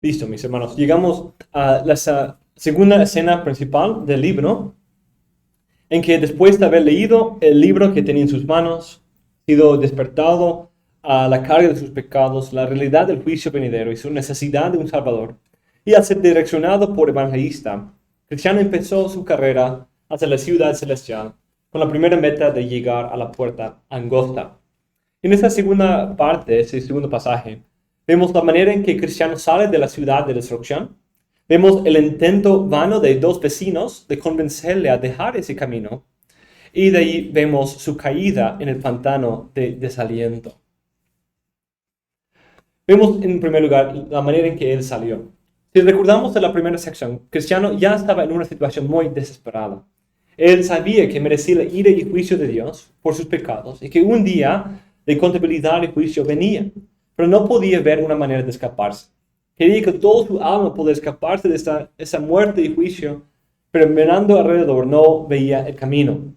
Listo, mis hermanos. Llegamos a la segunda escena principal del libro, en que después de haber leído el libro que tenía en sus manos, sido despertado a la carga de sus pecados, la realidad del juicio venidero y su necesidad de un Salvador, y al ser direccionado por evangelista, Cristiano empezó su carrera hacia la ciudad celestial, con la primera meta de llegar a la puerta angosta. En esta segunda parte, ese segundo pasaje, vemos la manera en que Cristiano sale de la ciudad de destrucción. Vemos el intento vano de dos vecinos de convencerle a dejar ese camino. Y de ahí vemos su caída en el pantano de desaliento. Vemos en primer lugar la manera en que él salió. Si recordamos de la primera sección, Cristiano ya estaba en una situación muy desesperada. Él sabía que merecía la ira y juicio de Dios por sus pecados y que un día de contabilidad y juicio venía, pero no podía ver una manera de escaparse. Quería que todo su alma pudiera escaparse de esa muerte y juicio, pero mirando alrededor no veía el camino.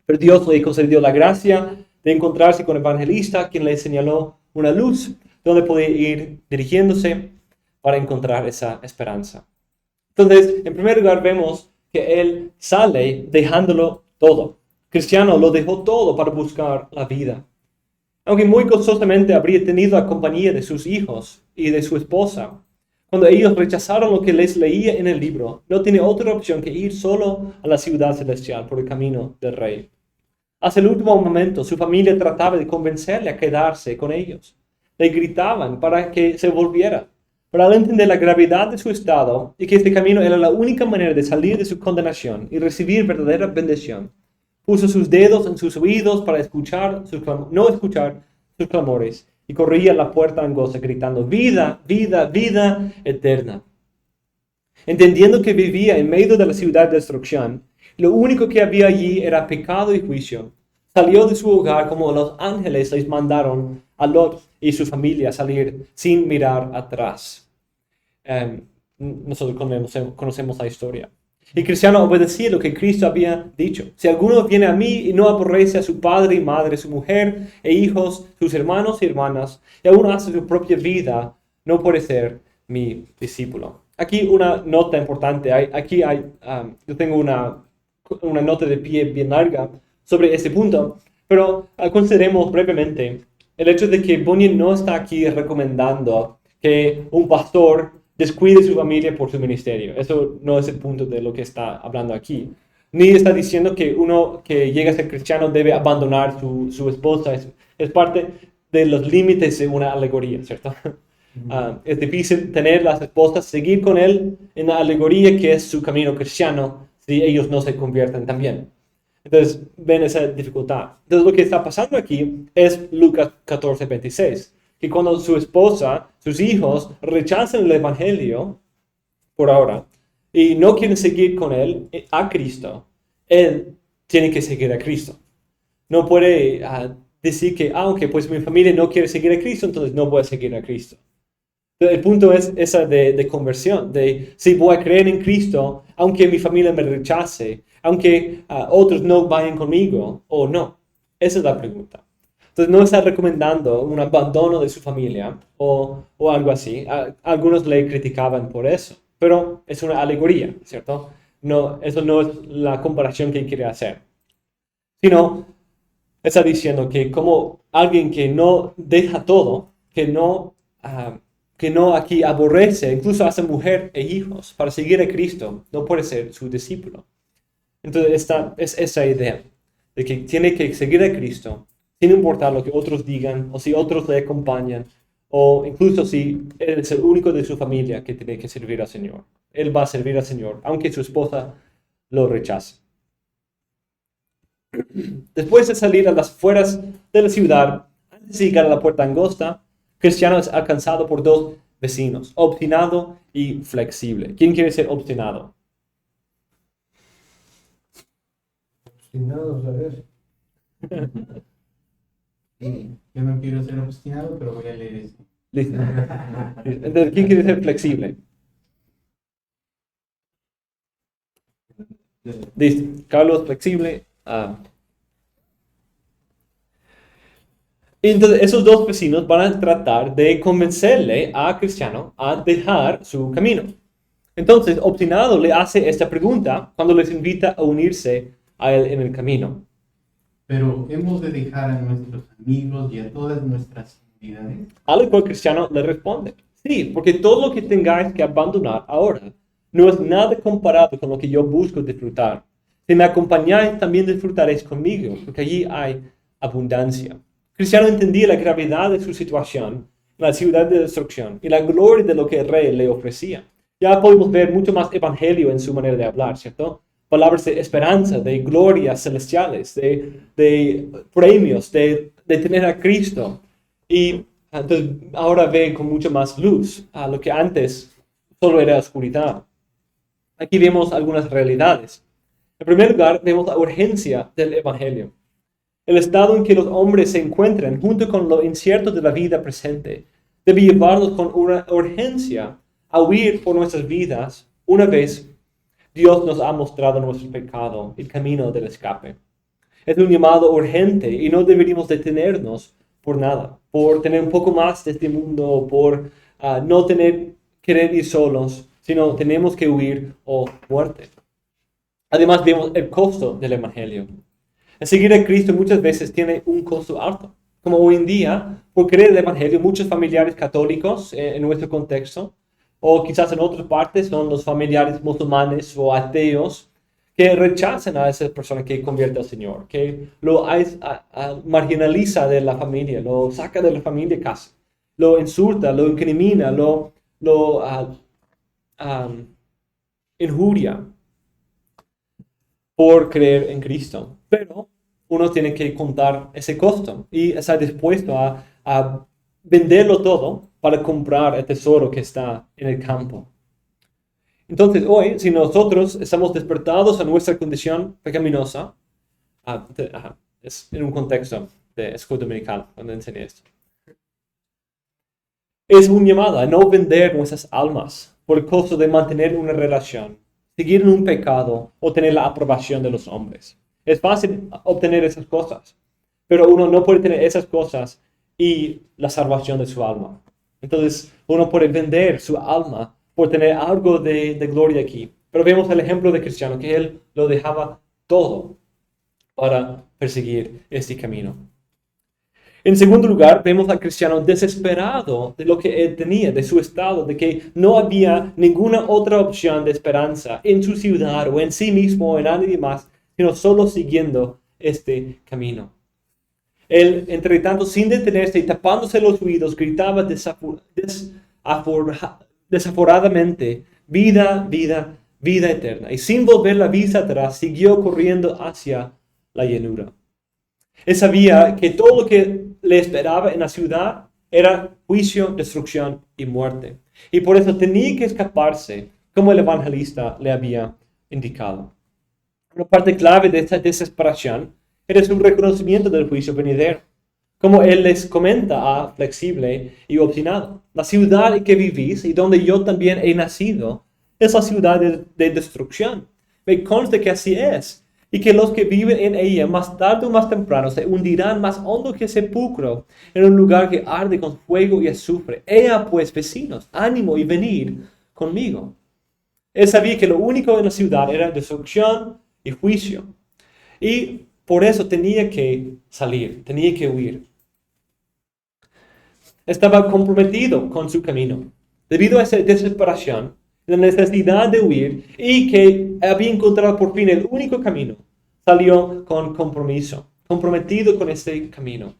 Pero Dios le concedió la gracia de encontrarse con el evangelista, quien le señaló una luz donde podía ir dirigiéndose para encontrar esa esperanza. Entonces, en primer lugar, vemos que él sale dejándolo todo. Cristiano lo dejó todo para buscar la vida. Aunque muy gozosamente habría tenido la compañía de sus hijos y de su esposa, cuando ellos rechazaron lo que les leía en el libro, no tiene otra opción que ir solo a la ciudad celestial por el camino del rey. Hasta el último momento, su familia trataba de convencerle a quedarse con ellos. Le gritaban para que se volviera. Pero al entender la gravedad de su estado y que este camino era la única manera de salir de su condenación y recibir verdadera bendición, puso sus dedos en sus oídos para no escuchar sus clamores y corría a la puerta angosta gritando, vida, vida, vida eterna. Entendiendo que vivía en medio de la ciudad de destrucción, lo único que había allí era pecado y juicio. Salió de su hogar como los ángeles les mandaron a Lot y su familia salir sin mirar atrás. Nosotros conocemos la historia. Y Cristiano obedecía lo que Cristo había dicho. Si alguno viene a mí y no aborrece a su padre y madre, su mujer e hijos, sus hermanos y hermanas, y aún hace su propia vida, no puede ser mi discípulo. Aquí una nota importante. Yo tengo una nota de pie bien larga sobre este punto, pero consideremos brevemente el hecho de que Bunyan no está aquí recomendando que un pastor descuide su familia por su ministerio. Eso no es el punto de lo que está hablando aquí. Ni está diciendo que uno que llega a ser cristiano debe abandonar su esposa. Es parte de los límites de una alegoría, ¿cierto? Es difícil tener las esposas, seguir con él en la alegoría que es su camino cristiano, si ellos no se convierten también. Entonces, ven esa dificultad. Entonces, lo que está pasando aquí es Lucas 14:26, que cuando su esposa, sus hijos rechazan el evangelio por ahora y no quieren seguir con él, a Cristo, él tiene que seguir a Cristo. No puede decir que, aunque pues mi familia no quiere seguir a Cristo, entonces no voy a seguir a Cristo. El punto es esa de conversión, de si voy a creer en Cristo, aunque mi familia me rechace, aunque otros no vayan conmigo o no. Esa es la pregunta. Entonces no está recomendando un abandono de su familia o algo así. Algunos le criticaban por eso, pero es una alegoría, ¿cierto? No, eso no es la comparación que quiere hacer. Sino, está diciendo que como alguien que no deja todo, que no aquí aborrece, incluso hace mujer e hijos para seguir a Cristo, no puede ser su discípulo. Entonces, esta es esa idea de que tiene que seguir a Cristo sin importar lo que otros digan o si otros le acompañan o incluso si él es el único de su familia que tiene que servir al Señor. Él va a servir al Señor, aunque su esposa lo rechace. Después de salir a las afueras de la ciudad, antes de llegar a la puerta angosta, Cristiano es alcanzado por dos vecinos, obstinado y flexible. ¿Quién quiere ser obstinado? Obstinados, a ver. Yo no quiero ser obstinado, pero voy a leer eso. Listo. Entonces, ¿quién quiere ser flexible? Listo. Carlos, flexible. Entonces, esos dos vecinos van a tratar de convencerle a Cristiano a dejar su camino. Entonces, Obstinado le hace esta pregunta cuando les invita a unirse a él en el camino. Pero hemos de dejar a nuestros amigos y a todas nuestras comunidades. A lo cual Cristiano le responde, sí, porque todo lo que tengáis que abandonar ahora no es nada comparado con lo que yo busco disfrutar. Si me acompañáis, también disfrutaréis conmigo, porque allí hay abundancia. Cristiano entendía la gravedad de su situación, la ciudad de destrucción y la gloria de lo que el rey le ofrecía. Ya podemos ver mucho más evangelio en su manera de hablar, ¿cierto? Palabras de esperanza, de glorias celestiales, de premios, de tener a Cristo. Y entonces ahora ve con mucha más luz a lo que antes solo era oscuridad. Aquí vemos algunas realidades. En primer lugar, vemos la urgencia del evangelio. El estado en que los hombres se encuentran, junto con lo incierto de la vida presente, debe llevarnos con una urgencia a huir por nuestras vidas una vez Dios nos ha mostrado nuestro pecado, el camino del escape. Es un llamado urgente y no deberíamos detenernos por nada, por tener un poco más de este mundo, por no querer ir solos, sino tenemos que huir o muerte. Además, vemos el costo del evangelio. El seguir a Cristo muchas veces tiene un costo alto. Como hoy en día, por creer el evangelio, muchos familiares católicos en nuestro contexto, o quizás en otras partes son los familiares musulmanes o ateos, que rechazan a esa persona que convierte al Señor, que lo marginaliza de la familia, lo saca de la familia casi, lo insulta, lo incrimina, lo injuria por creer en Cristo. Pero uno tiene que contar ese costo y estar dispuesto a venderlo todo para comprar el tesoro que está en el campo. Entonces hoy, si nosotros estamos despertados a nuestra condición pecaminosa, es en un contexto de escuela dominical cuando enseñé esto, es un llamado a no vender nuestras almas por el costo de mantener una relación, seguir en un pecado o tener la aprobación de los hombres. Es fácil obtener esas cosas, pero uno no puede tener esas cosas y la salvación de su alma. Entonces, uno puede vender su alma por tener algo de gloria aquí. Pero vemos el ejemplo de Cristiano, que él lo dejaba todo para perseguir este camino. En segundo lugar, vemos al cristiano desesperado de lo que él tenía, de su estado, de que no había ninguna otra opción de esperanza en su ciudad o en sí mismo o en nadie más, sino solo siguiendo este camino. Él, entre tanto, sin detenerse y tapándose los oídos, gritaba desaforadamente, vida, vida, vida eterna. Y sin volver la vista atrás, siguió corriendo hacia la llanura. Él sabía que todo lo que le esperaba en la ciudad era juicio, destrucción y muerte. Y por eso tenía que escaparse, como el evangelista le había indicado. Una parte clave de esta desesperación era su reconocimiento del juicio venidero. Como él les comenta a Flexible y Obstinado, la ciudad en que vivís y donde yo también he nacido es la ciudad de destrucción. Me consta que así es, y que los que viven en ella más tarde o más temprano se hundirán más hondo que sepulcro en un lugar que arde con fuego y azufre. Ea pues, vecinos, ánimo y venid conmigo. Él sabía que lo único en la ciudad era destrucción y juicio. Y por eso tenía que salir, tenía que huir. Estaba comprometido con su camino. Debido a esa desesperación, la necesidad de huir y que había encontrado por fin el único camino, salió con compromiso, comprometido con este camino.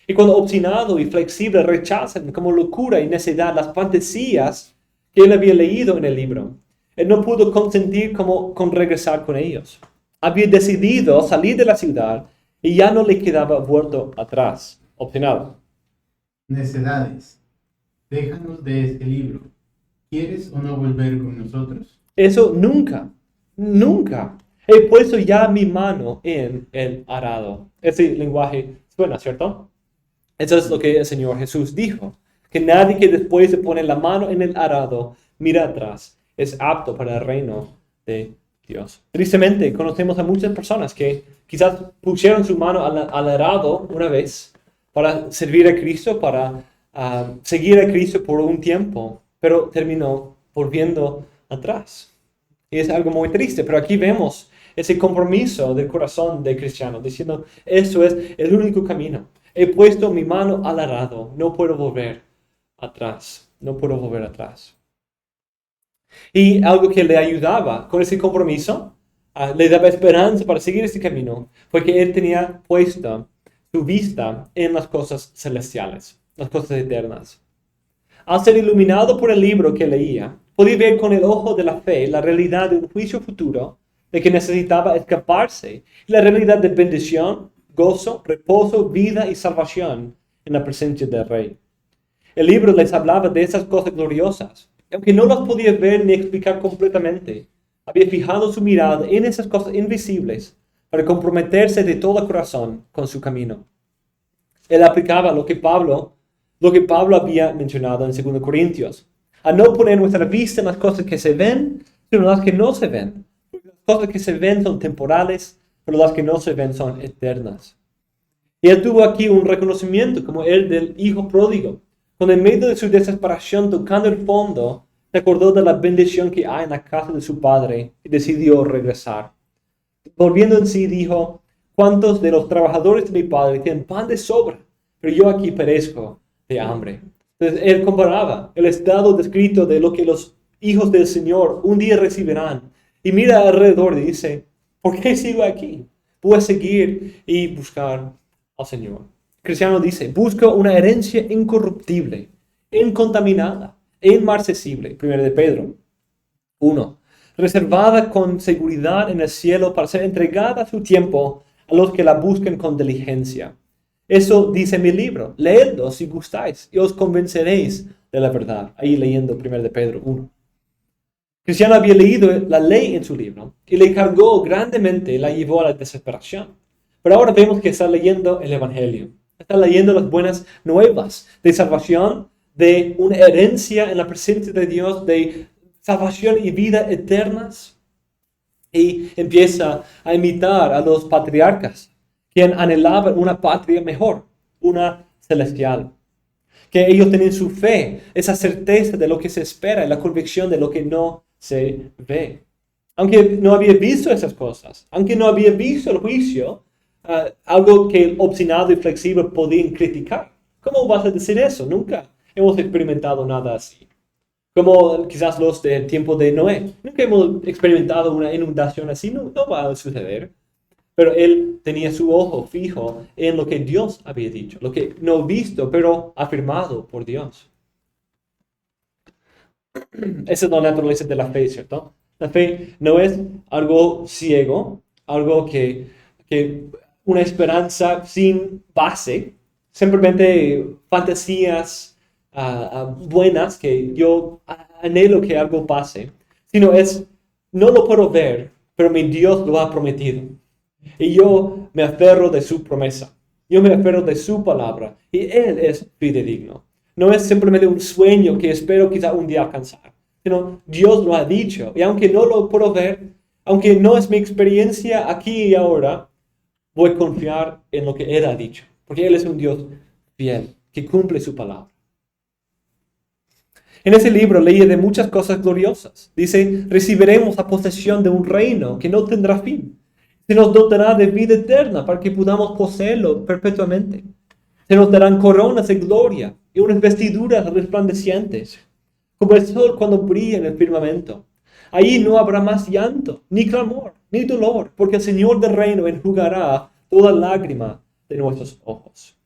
Y cuando Obstinado y Flexible rechazan como locura y necedad las fantasías que él había leído en el libro, él no pudo consentir con regresar con ellos. Había decidido salir de la ciudad y ya no le quedaba vuelto atrás. Obstinado. Necedades, déjanos de este libro. ¿Quieres o no volver con nosotros? Eso nunca, nunca. He puesto ya mi mano en el arado. Ese lenguaje suena, ¿cierto? Eso es lo que el Señor Jesús dijo. Que nadie que después de poner la mano en el arado mira atrás es apto para el reino de Dios. Tristemente, conocemos a muchas personas que quizás pusieron su mano al arado una vez, para servir a Cristo, para seguir a Cristo por un tiempo, pero terminó volviendo atrás. Y es algo muy triste, pero aquí vemos ese compromiso del corazón del cristiano, diciendo, eso es el único camino. He puesto mi mano al arado, no puedo volver atrás, no puedo volver atrás. Y algo que le ayudaba con ese compromiso, le daba esperanza para seguir ese camino, fue que él tenía puesta su vista en las cosas celestiales, las cosas eternas. Al ser iluminado por el libro que leía, podía ver con el ojo de la fe la realidad de un juicio futuro de que necesitaba escaparse, y la realidad de bendición, gozo, reposo, vida y salvación en la presencia del Rey. El libro les hablaba de esas cosas gloriosas, y aunque no las podía ver ni explicar completamente, había fijado su mirada en esas cosas invisibles para comprometerse de todo corazón con su camino. Él aplicaba lo que Pablo había mencionado en 2 Corintios, a no poner nuestra vista en las cosas que se ven, sino en las que no se ven. Las cosas que se ven son temporales, pero las que no se ven son eternas. Y él tuvo aquí un reconocimiento como el del hijo pródigo, cuando en medio de su desesperación, tocando el fondo, se acordó de la bendición que hay en la casa de su padre y decidió regresar. Volviendo en sí, dijo, ¿cuántos de los trabajadores de mi padre tienen pan de sobra? Pero yo aquí perezco de hambre. Entonces él comparaba el estado descrito de lo que los hijos del Señor un día recibirán. Y mira alrededor y dice, ¿por qué sigo aquí? Voy a seguir y buscar al Señor. El cristiano dice, busco una herencia incorruptible, incontaminada e inmarcesible. 1 de Pedro 1. Reservada con seguridad en el cielo para ser entregada a su tiempo a los que la busquen con diligencia. Eso dice mi libro. Leedlo si gustáis y os convenceréis de la verdad. Ahí leyendo 1 de Pedro 1. Cristiano había leído la ley en su libro y le cargó grandemente y la llevó a la desesperación. Pero ahora vemos que está leyendo el Evangelio. Está leyendo las buenas nuevas de salvación, de una herencia en la presencia de Dios, de salvación y vida eternas. Y empieza a imitar a los patriarcas, quien anhelaban una patria mejor, una celestial. Que ellos tenían su fe, esa certeza de lo que se espera y la convicción de lo que no se ve. Aunque no había visto esas cosas, aunque no había visto el juicio, algo que el obstinado y flexible podían criticar. ¿Cómo vas a decir eso? Nunca hemos experimentado nada así. Como quizás los del tiempo de Noé. Nunca hemos experimentado una inundación así, no va a suceder. Pero él tenía su ojo fijo en lo que Dios había dicho, lo que no visto, pero afirmado por Dios. Esa es la naturaleza de la fe, ¿cierto? La fe no es algo ciego, algo que una esperanza sin base, simplemente fantasías buenas que yo anhelo que algo pase, sino no lo puedo ver, pero mi Dios lo ha prometido. Y yo me aferro de su promesa. Yo me aferro de su palabra. Y Él es fidedigno. No es simplemente un sueño que espero quizá un día alcanzar. Sino Dios lo ha dicho. Y aunque no lo puedo ver, aunque no es mi experiencia aquí y ahora, voy a confiar en lo que Él ha dicho. Porque Él es un Dios fiel, que cumple su palabra. En ese libro leí de muchas cosas gloriosas. Dice, recibiremos la posesión de un reino que no tendrá fin. Se nos dotará de vida eterna para que podamos poseerlo perpetuamente. Se nos darán coronas de gloria y unas vestiduras resplandecientes, como el sol cuando brilla en el firmamento. Allí no habrá más llanto, ni clamor, ni dolor, porque el Señor del reino enjugará toda lágrima de nuestros ojos.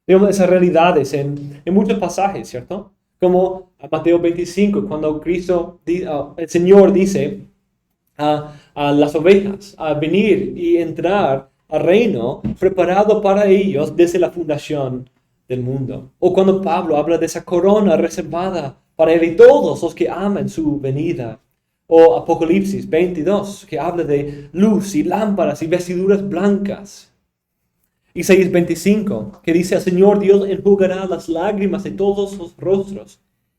Vemos esas realidades en muchos pasajes, ¿cierto? Como Mateo 25, cuando el Señor dice a las ovejas a venir y entrar al reino preparado para ellos desde la fundación del mundo. O cuando Pablo habla de esa corona reservada para él y todos los que aman su venida. O Apocalipsis 22, que habla de luz y lámparas y vestiduras blancas. Isaías 25, que dice, el Señor Dios enjugará las lágrimas de todos los rostros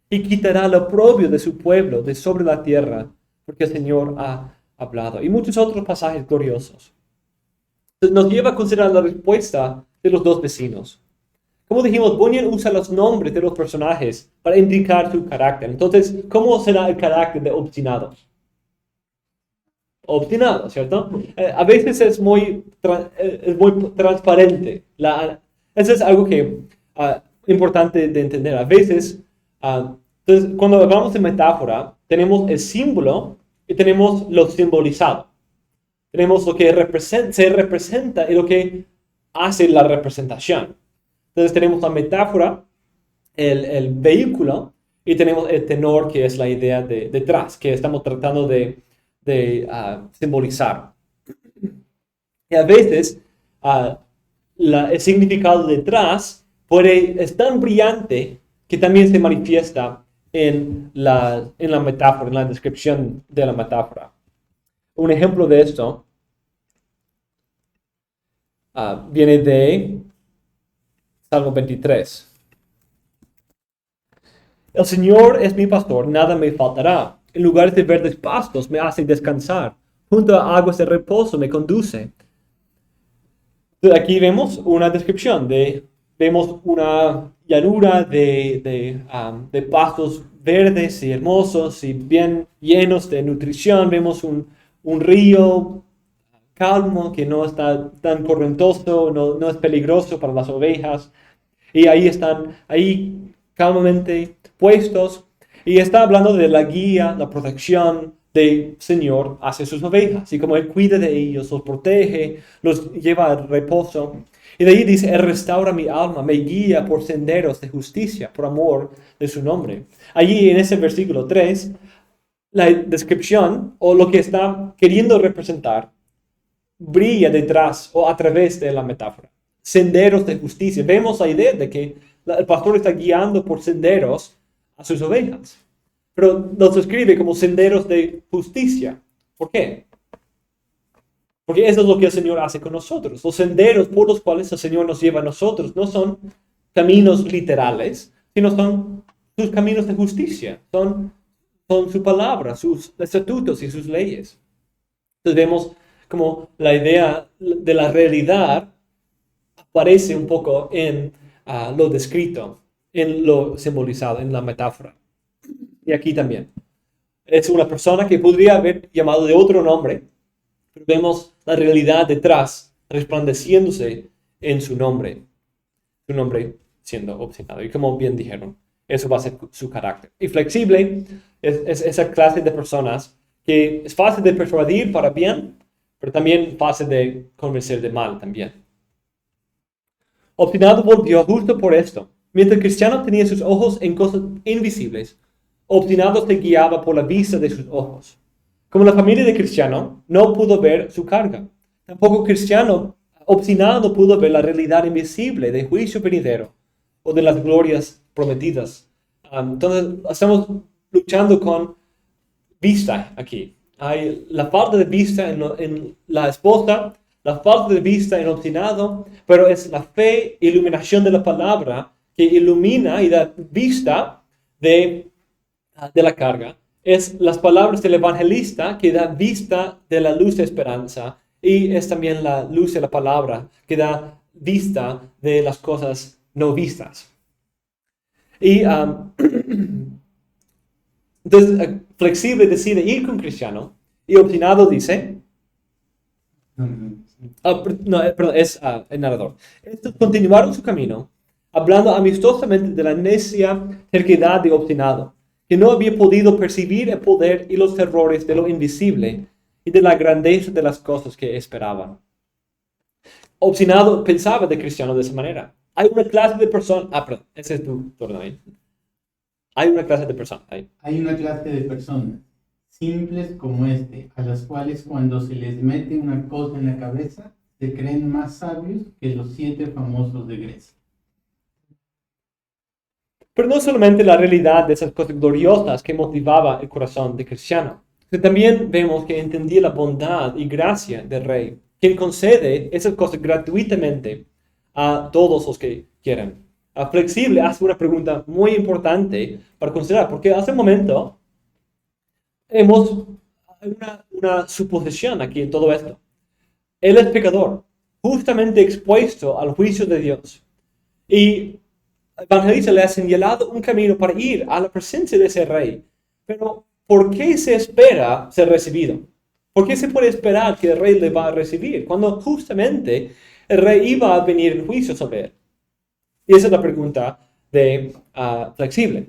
y quitará el oprobio de su pueblo de sobre la tierra, porque el Señor ha hablado. Y muchos otros pasajes gloriosos. Nos lleva a considerar la respuesta de los dos vecinos. Como dijimos, Bunyan usa los nombres de los personajes para indicar su carácter. Entonces, ¿cómo será el carácter de obstinado? Obstinado, ¿cierto? A veces es muy transparente. Eso es algo que importante de entender. A veces, entonces, cuando hablamos de metáfora, tenemos el símbolo y tenemos lo simbolizado. Tenemos lo que se representa y lo que hace la representación. Entonces tenemos la metáfora, el vehículo, y tenemos el tenor, que es la idea detrás, que estamos tratando de simbolizar. Y a veces el significado detrás es tan brillante que también se manifiesta en la metáfora, en la descripción de la metáfora. Un ejemplo de esto viene de Salmo 23. El Señor es mi pastor, nada me faltará. En lugares de verdes pastos me hace descansar. Junto a aguas de reposo me conduce. Aquí vemos una descripción vemos una llanura de pastos verdes y hermosos y bien llenos de nutrición. Vemos un río calmo que no está tan correntoso, no es peligroso para las ovejas. Y ahí están, calmamente puestos. Y está hablando de la guía, la protección del Señor hacia sus ovejas. Y como Él cuida de ellos, los protege, los lleva al reposo. Y de ahí dice, Él restaura mi alma, me guía por senderos de justicia, por amor de su nombre. Allí en ese versículo 3, la descripción o lo que está queriendo representar brilla detrás o a través de la metáfora. Senderos de justicia. Vemos la idea de que el pastor está guiando por senderos a sus ovejas. Pero nos describe como senderos de justicia. ¿Por qué? Porque eso es lo que el Señor hace con nosotros. Los senderos por los cuales el Señor nos lleva a nosotros no son caminos literales, sino son sus caminos de justicia. Son su palabra, sus estatutos y sus leyes. Entonces vemos como la idea de la realidad aparece un poco en lo descrito, en lo simbolizado, en la metáfora. Y aquí también. Es una persona que podría haber llamado de otro nombre, pero vemos la realidad detrás, resplandeciéndose en su nombre siendo obstinado. Y como bien dijeron, eso va a ser su carácter. Y flexible es esa clase de personas que es fácil de persuadir para bien, pero también fácil de convencer de mal también. Obstinado volvió justo por esto. Mientras el cristiano tenía sus ojos en cosas invisibles, obstinado se guiaba por la vista de sus ojos. Como la familia de cristiano no pudo ver su carga, tampoco cristiano obstinado pudo ver la realidad invisible del juicio venidero o de las glorias prometidas. Entonces estamos luchando con vista aquí. Hay la falta de vista en la esposa, la falta de vista en obstinado, pero es la fe e iluminación de la palabra que ilumina y da vista de la carga. Es las palabras del evangelista que da vista de la luz de esperanza, y es también la luz de la palabra que da vista de las cosas no vistas. Y entonces flexible decide ir con cristiano y obstinado dice, es el narrador. Estos continuaron su camino, hablando amistosamente de la necia terquedad de obstinado, que no había podido percibir el poder y los terrores de lo invisible y de la grandeza de las cosas que esperaban. Obstinado pensaba de cristiano de esa manera. Hay una clase de personas... perdón, ese es tu turno ahí. Hay una clase de personas ahí. Hay una clase de personas simples como a las cuales cuando se les mete una cosa en la cabeza, se creen más sabios que los 7 famosos de Grecia. Pero no solamente la realidad de esas cosas gloriosas que motivaba el corazón de cristiano. También vemos que entendía la bondad y gracia del Rey, quien concede esas cosas gratuitamente a todos los que quieran. Flexible hace una pregunta muy importante para considerar, porque hace un momento hemos una suposición aquí en todo esto. Él es pecador, justamente expuesto al juicio de Dios. Y el evangelista le ha señalado un camino para ir a la presencia de ese rey. Pero, ¿por qué se espera ser recibido? ¿Por qué se puede esperar que el rey le va a recibir cuando justamente el rey iba a venir en juicio sobre él? Y esa es la pregunta flexible.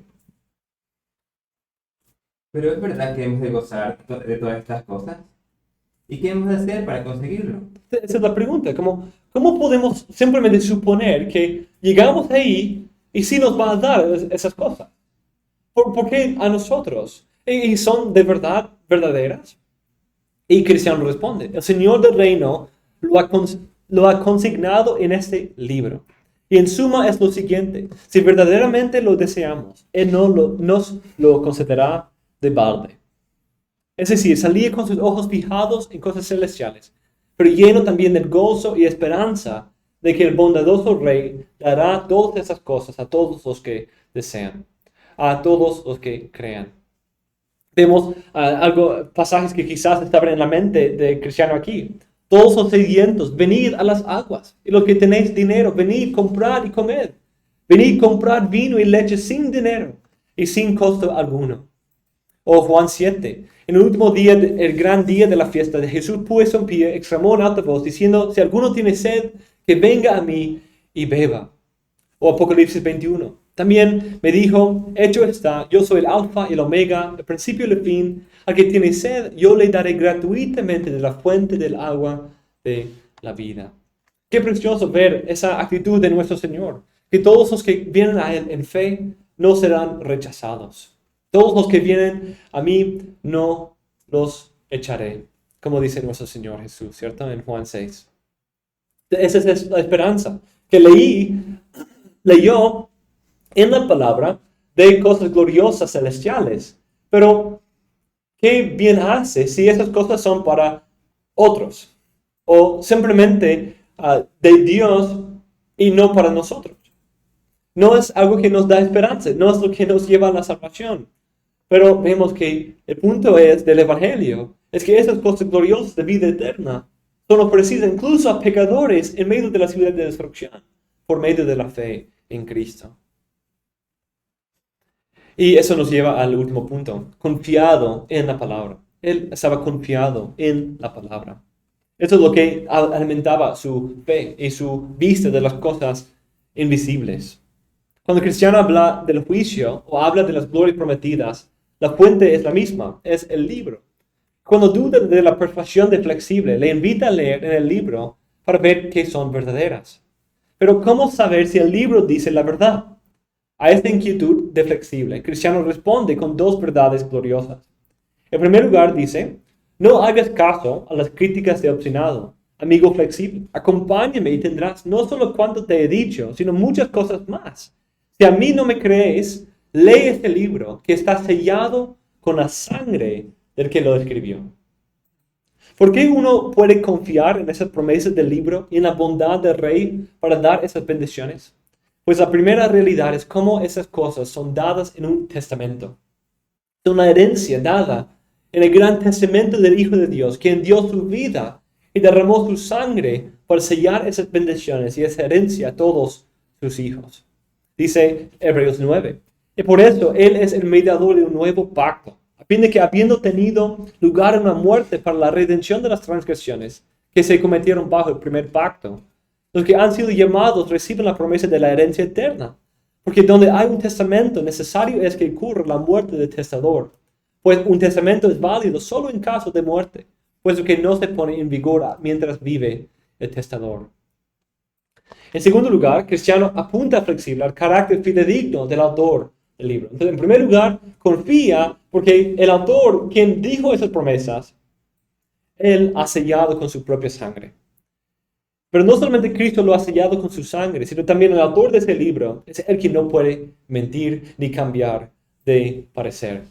Pero es verdad que hemos de gozar de todas estas cosas. ¿Y qué hemos de hacer para conseguirlo? Esa es la pregunta. ¿Cómo podemos simplemente suponer que llegamos ahí y sí nos va a dar esas cosas? ¿Por qué a nosotros? ¿Y son de verdad verdaderas? Y Cristiano responde, el Señor del reino lo ha consignado en este libro. Y en suma es lo siguiente, si verdaderamente lo deseamos, Él nos lo concederá de balde. Es decir, salía con sus ojos fijados en cosas celestiales, pero lleno también del gozo y esperanza de que el bondadoso Rey dará todas esas cosas a todos los que desean, a todos los que crean. Vemos pasajes que quizás estaban en la mente de Cristiano aquí. Todos los sedientos, venid a las aguas. Y los que tenéis dinero, venid, comprar y comer. Venid, comprar vino y leche sin dinero y sin costo alguno. O Juan 7. En el último día, el gran día de la fiesta de Jesús, puesto en pie, exclamó en alta voz, diciendo, si alguno tiene sed, que venga a mí y beba. O Apocalipsis 21. También me dijo, hecho está, yo soy el alfa y el omega, el principio y el fin. Al que tiene sed, yo le daré gratuitamente de la fuente del agua de la vida. Qué precioso ver esa actitud de nuestro Señor. Que todos los que vienen a Él en fe no serán rechazados. Todos los que vienen a mí no los echaré. Como dice nuestro Señor Jesús, ¿cierto? En Juan 6. Esa es la esperanza que leyó en la palabra de cosas gloriosas celestiales. Pero, ¿qué bien hace si esas cosas son para otros? O simplemente de Dios y no para nosotros. No es algo que nos da esperanza, no es lo que nos lleva a la salvación. Pero vemos que el punto del Evangelio es que esas cosas gloriosas de vida eterna son ofrecidas incluso a pecadores en medio de la ciudad de destrucción, por medio de la fe en Cristo. Y eso nos lleva al último punto, confiado en la palabra. Él estaba confiado en la palabra. Eso es lo que alimentaba su fe y su vista de las cosas invisibles. Cuando el cristiano habla del juicio o habla de las glorias prometidas, la fuente es la misma, es el libro. Cuando duda de la persuasión de Flexible, le invita a leer en el libro para ver que son verdaderas. Pero ¿cómo saber si el libro dice la verdad? A esta inquietud de Flexible, Cristiano responde con dos verdades gloriosas. En primer lugar dice, no hagas caso a las críticas de obstinado. Amigo Flexible, acompáñame y tendrás no solo cuanto te he dicho, sino muchas cosas más. Si a mí no me crees, lee este libro que está sellado con la sangre del que lo escribió. ¿Por qué uno puede confiar en esas promesas del libro y en la bondad del Rey para dar esas bendiciones? Pues la primera realidad es cómo esas cosas son dadas en un testamento. Es una herencia dada en el gran testamento del Hijo de Dios, quien dio su vida y derramó su sangre para sellar esas bendiciones y esa herencia a todos sus hijos. Dice Hebreos 9. Y por eso Él es el mediador de un nuevo pacto, a fin de que habiendo tenido lugar una muerte para la redención de las transgresiones que se cometieron bajo el primer pacto, los que han sido llamados reciben la promesa de la herencia eterna. Porque donde hay un testamento, necesario es que ocurra la muerte del testador. Pues un testamento es válido solo en caso de muerte, puesto que no se pone en vigor mientras vive el testador. En segundo lugar, Cristiano apunta Flexible al carácter fidedigno del autor del libro. Entonces, en primer lugar, confía porque el autor, quien dijo esas promesas, él ha sellado con su propia sangre. Pero no solamente Cristo lo ha sellado con su sangre, sino también el autor de ese libro es el que no puede mentir ni cambiar de parecer.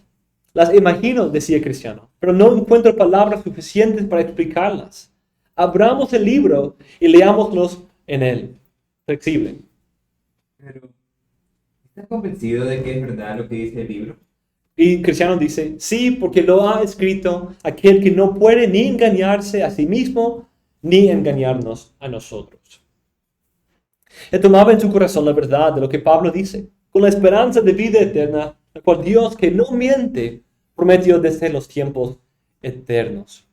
Las imagino, decía Cristiano, pero no encuentro palabras suficientes para explicarlas. Abramos el libro y leámoslos en él. Flexible. Pero, ¿estás convencido de que es verdad lo que dice el libro? Y Cristiano dice, sí, porque lo ha escrito aquel que no puede ni engañarse a sí mismo, ni engañarnos a nosotros. Él tomaba en su corazón la verdad de lo que Pablo dice, con la esperanza de vida eterna, la cual Dios, que no miente, prometió desde los tiempos eternos.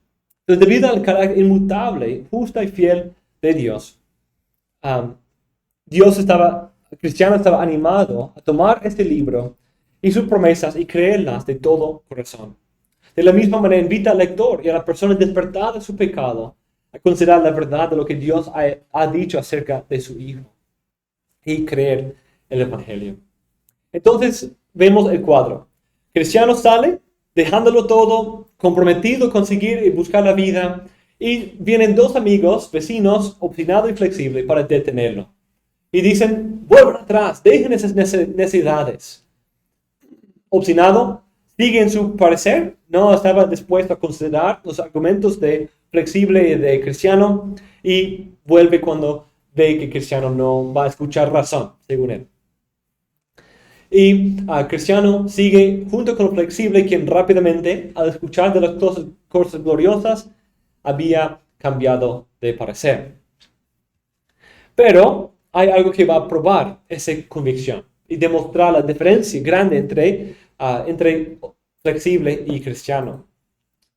Entonces, debido al carácter inmutable, justo y fiel de Dios, um, Cristiano estaba animado a tomar este libro y sus promesas y creerlas de todo corazón. De la misma manera, invita al lector y a la persona despertada de su pecado a considerar la verdad de lo que Dios ha dicho acerca de su Hijo y creer el Evangelio. Entonces, vemos el cuadro. Cristiano sale, dejándolo todo, comprometido con seguir y buscar la vida, y vienen dos amigos, vecinos, obstinado y flexible, para detenerlo. Y dicen, vuelvan atrás, dejen esas necesidades. Obstinado sigue en su parecer, no estaba dispuesto a considerar los argumentos de flexible y de Cristiano, y vuelve cuando ve que Cristiano no va a escuchar razón, según él. Y Cristiano sigue junto con flexible, quien rápidamente, al escuchar de las cosas gloriosas, había cambiado de parecer. Pero hay algo que va a probar esa convicción y demostrar la diferencia grande entre flexible y Cristiano.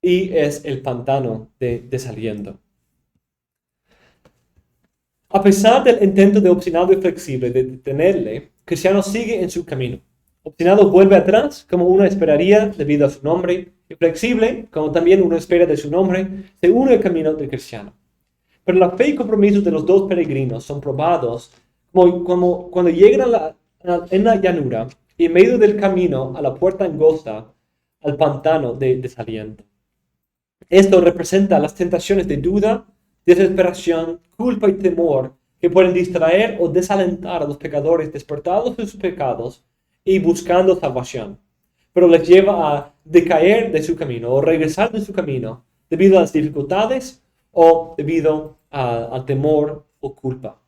Y es el pantano de desaliento. A pesar del intento de obstinado y flexible de detenerle, Cristiano sigue en su camino. Obstinado vuelve atrás, como uno esperaría debido a su nombre, y flexible, como también uno espera de su nombre, se une al camino del Cristiano. Pero la fe y compromiso de los dos peregrinos son probados como cuando llegan en la llanura y en medio del camino a la puerta angosta, al pantano de desaliento. Esto representa las tentaciones de duda, desesperación, culpa y temor que pueden distraer o desalentar a los pecadores despertados de sus pecados y buscando salvación, pero les lleva a decaer de su camino o regresar de su camino debido a las dificultades o debido al temor o culpa.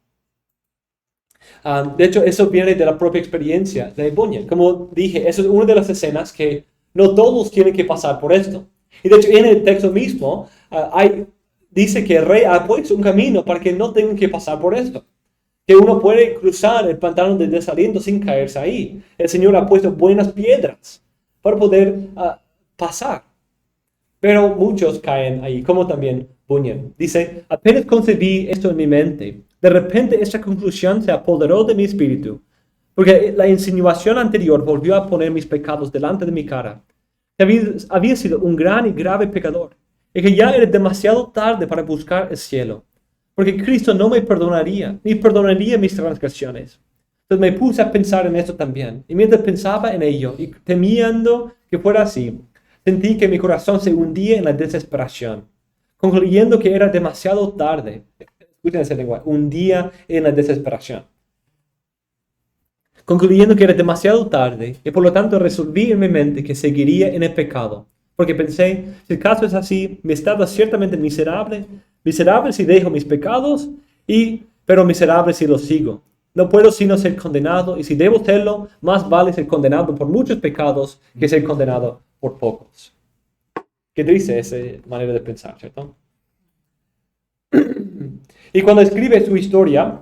De hecho, eso viene de la propia experiencia de Bunyan. Como dije, eso es una de las escenas que no todos tienen que pasar por esto. Y de hecho, en el texto mismo, dice que el rey ha puesto un camino para que no tengan que pasar por esto. Que uno puede cruzar el pantano de desaliento sin caerse ahí. El Señor ha puesto buenas piedras para poder pasar. Pero muchos caen ahí, como también Bunyan. Dice, apenas concebí esto en mi mente, de repente esta conclusión se apoderó de mi espíritu, porque la insinuación anterior volvió a poner mis pecados delante de mi cara. Había sido un gran y grave pecador, y que ya era demasiado tarde para buscar el cielo, porque Cristo no me perdonaría, ni perdonaría mis transgresiones. Entonces me puse a pensar en esto también, y mientras pensaba en ello, y temiendo que fuera así, sentí que mi corazón se hundía en la desesperación, concluyendo que era demasiado tarde. Escuchen ese lenguaje, hundía en la desesperación. Concluyendo que era demasiado tarde, y por lo tanto resolví en mi mente que seguiría en el pecado, porque pensé, si el caso es así, mi estado es ciertamente miserable si dejo mis pecados, pero miserable si los sigo. No puedo sino ser condenado, y si debo serlo, más vale ser condenado por muchos pecados que ser condenado por pocos. Qué triste esa manera de pensar, ¿cierto? Y cuando escribe su historia,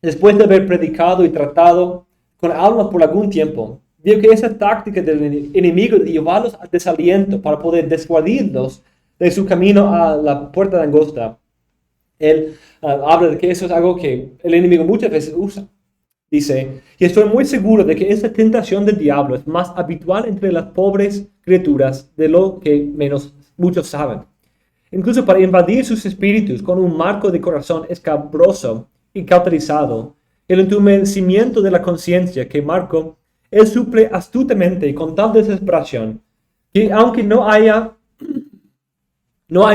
después de haber predicado y tratado con almas por algún tiempo, vio que esa táctica del enemigo de llevarlos al desaliento para poder desguardirlos de su camino a la puerta de angosta, él habla de que eso es algo que el enemigo muchas veces usa. Dice, y estoy muy seguro de que esa tentación del diablo es más habitual entre las pobres criaturas de lo que muchos saben. Incluso para invadir sus espíritus con un marco de corazón escabroso y cauterizado, el entumecimiento de la conciencia que marco, él suple astutamente y con tal desesperación, que aunque no hay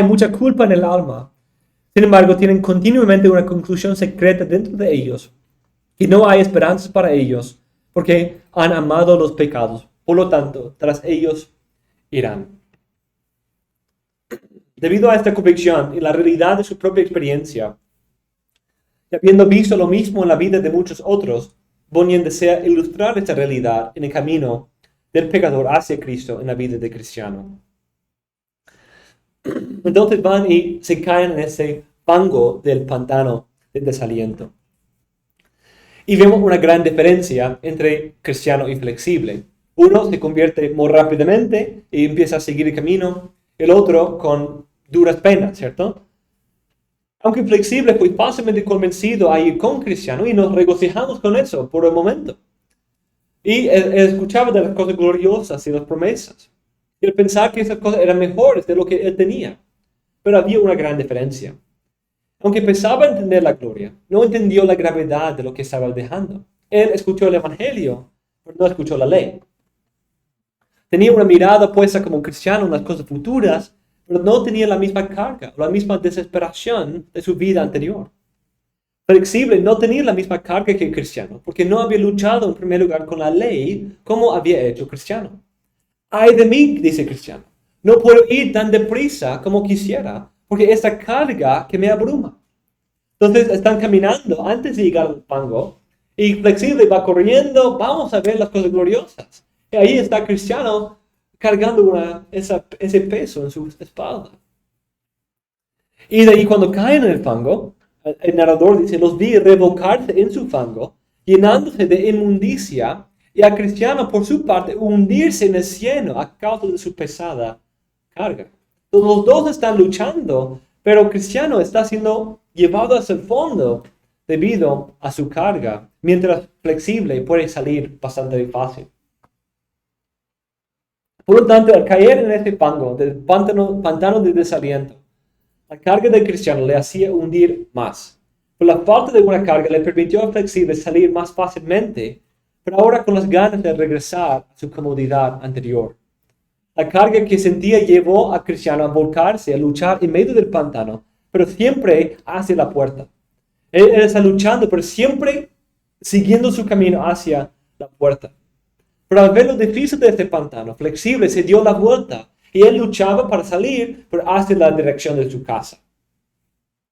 mucha culpa en el alma, sin embargo tienen continuamente una conclusión secreta dentro de ellos, y no hay esperanza para ellos, porque han amado los pecados. Por lo tanto, tras ellos irán. Debido a esta convicción y la realidad de su propia experiencia, y habiendo visto lo mismo en la vida de muchos otros, Bunyan desea ilustrar esta realidad en el camino del pecador hacia Cristo en la vida de cristiano. Entonces van y se caen en ese fango del pantano de desaliento. Y vemos una gran diferencia entre cristiano y flexible. Uno se convierte muy rápidamente y empieza a seguir el camino, el otro con duras penas, ¿cierto? Aunque flexible, fui fácilmente convencido a ir con cristiano y nos regocijamos con eso por el momento. Y él escuchaba de las cosas gloriosas y las promesas. Y él pensaba que esas cosas eran mejores de lo que él tenía. Pero había una gran diferencia. Aunque pensaba entender la gloria, no entendió la gravedad de lo que estaba dejando. Él escuchó el evangelio, pero no escuchó la ley. Tenía una mirada puesta como cristiano en las cosas futuras, pero no tenía la misma carga, la misma desesperación de su vida anterior. Flexible no tenía la misma carga que el cristiano, porque no había luchado en primer lugar con la ley como había hecho cristiano. Ay de mí, dice cristiano, no puedo ir tan deprisa como quisiera, porque esta carga que me abruma. Entonces están caminando antes de llegar al fango, y flexible va corriendo, vamos a ver las cosas gloriosas. Y ahí está cristiano cargando ese peso en su espalda. Y de ahí cuando caen en el fango, el narrador dice, los vi revolcarse en su fango, llenándose de inmundicia, y a cristiano por su parte hundirse en el cieno a causa de su pesada carga. Entonces, los dos están luchando, pero cristiano está siendo llevado hacia el fondo debido a su carga, mientras flexible puede salir bastante fácil. Por lo tanto, al caer en ese fango del pantano de desaliento, la carga del cristiano le hacía hundir más. Por la falta de una carga le permitió al flexible salir más fácilmente, pero ahora con las ganas de regresar a su comodidad anterior. La carga que sentía llevó a cristiano a volcarse, a luchar en medio del pantano, pero siempre hacia la puerta. Él está luchando, pero siempre siguiendo su camino hacia la puerta. Pero al ver lo difícil de este pantano, flexible se dio la vuelta y él luchaba para salir, pero hacia la dirección de su casa.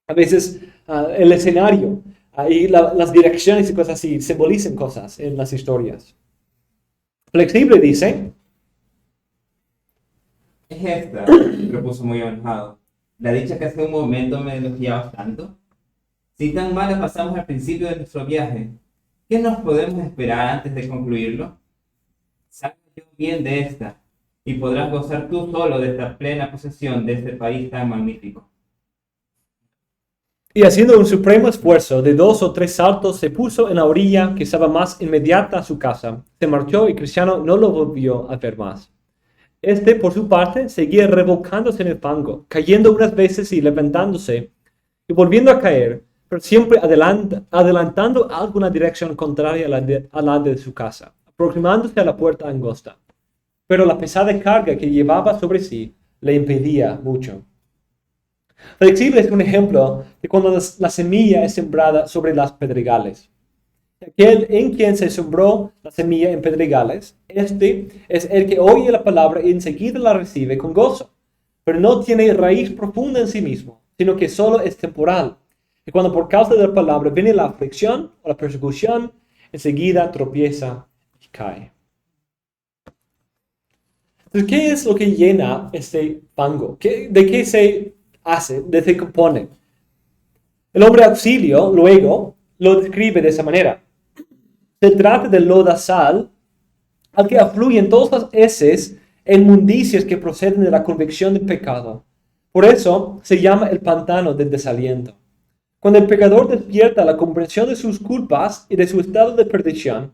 A veces el escenario y las direcciones y cosas así simbolizan cosas en las historias. Flexible dice, Es esta, propuso muy enojado, la dicha que hace un momento me elogiabas tanto. Si tan mal la pasamos al principio de nuestro viaje, ¿qué nos podemos esperar antes de concluirlo? Salga yo bien de esta, y podrás gozar tú solo de esta plena posesión de este país tan magnífico. y haciendo un supremo esfuerzo de 2 o 3 saltos, se puso en la orilla que estaba más inmediata a su casa. Se marchó y cristiano no lo volvió a ver más. Este, por su parte, seguía revolcándose en el fango, cayendo unas veces y levantándose, y volviendo a caer, pero siempre adelantando alguna dirección contraria a la de su casa, aproximándose a la puerta angosta. Pero la pesada carga que llevaba sobre sí le impedía mucho. Flexible es un ejemplo de cuando la semilla es sembrada sobre las pedregales. Aquel en quien se sembró la semilla en pedregales, este es el que oye la palabra y enseguida la recibe con gozo, pero no tiene raíz profunda en sí mismo, sino que solo es temporal. Y cuando por causa de la palabra viene la aflicción o la persecución, enseguida tropieza y cae. Entonces, ¿qué es lo que llena este fango? ¿De qué se hace? ¿De qué se compone? El hombre auxilio luego lo describe de esa manera. Se trata del lodazal al que afluyen todas las heces e inmundicias que proceden de la convicción del pecado. Por eso se llama el pantano del desaliento. Cuando el pecador despierta la comprensión de sus culpas y de su estado de perdición,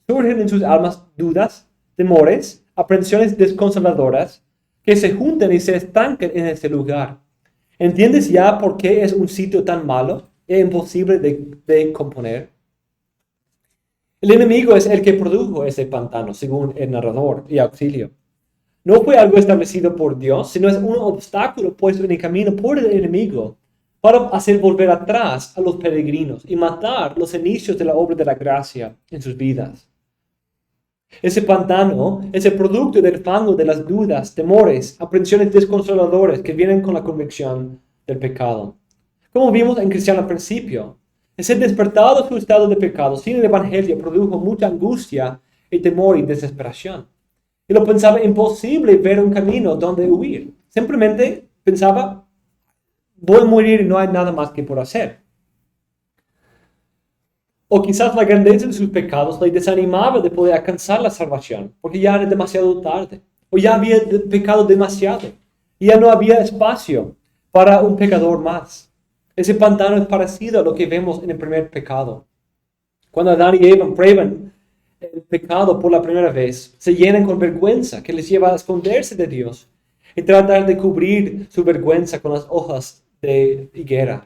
surgen en sus almas dudas, temores, aprensiones desconsoladoras que se juntan y se estancan en ese lugar. ¿Entiendes ya por qué es un sitio tan malo e imposible de componer? El enemigo es el que produjo ese pantano, según el narrador y auxilio. No fue algo establecido por Dios, sino es un obstáculo puesto en el camino por el enemigo para hacer volver atrás a los peregrinos y matar los inicios de la obra de la gracia en sus vidas. Ese pantano es el producto del fango de las dudas, temores, aprensiones desconsoladoras que vienen con la convicción del pecado. Como vimos en Cristiano al principio, ese despertado a su estado de pecado sin el evangelio produjo mucha angustia y temor y desesperación. Y lo pensaba imposible ver un camino donde huir. Simplemente pensaba, voy a morir y no hay nada más que por hacer. O quizás la grandeza de sus pecados le desanimaba de poder alcanzar la salvación, porque ya era demasiado tarde, o ya había pecado demasiado, y ya no había espacio para un pecador más. Ese pantano es parecido a lo que vemos en el primer pecado. Cuando Adán y Eva prueban el pecado por la primera vez, se llenan con vergüenza que les lleva a esconderse de Dios y tratar de cubrir su vergüenza con las hojas de higuera.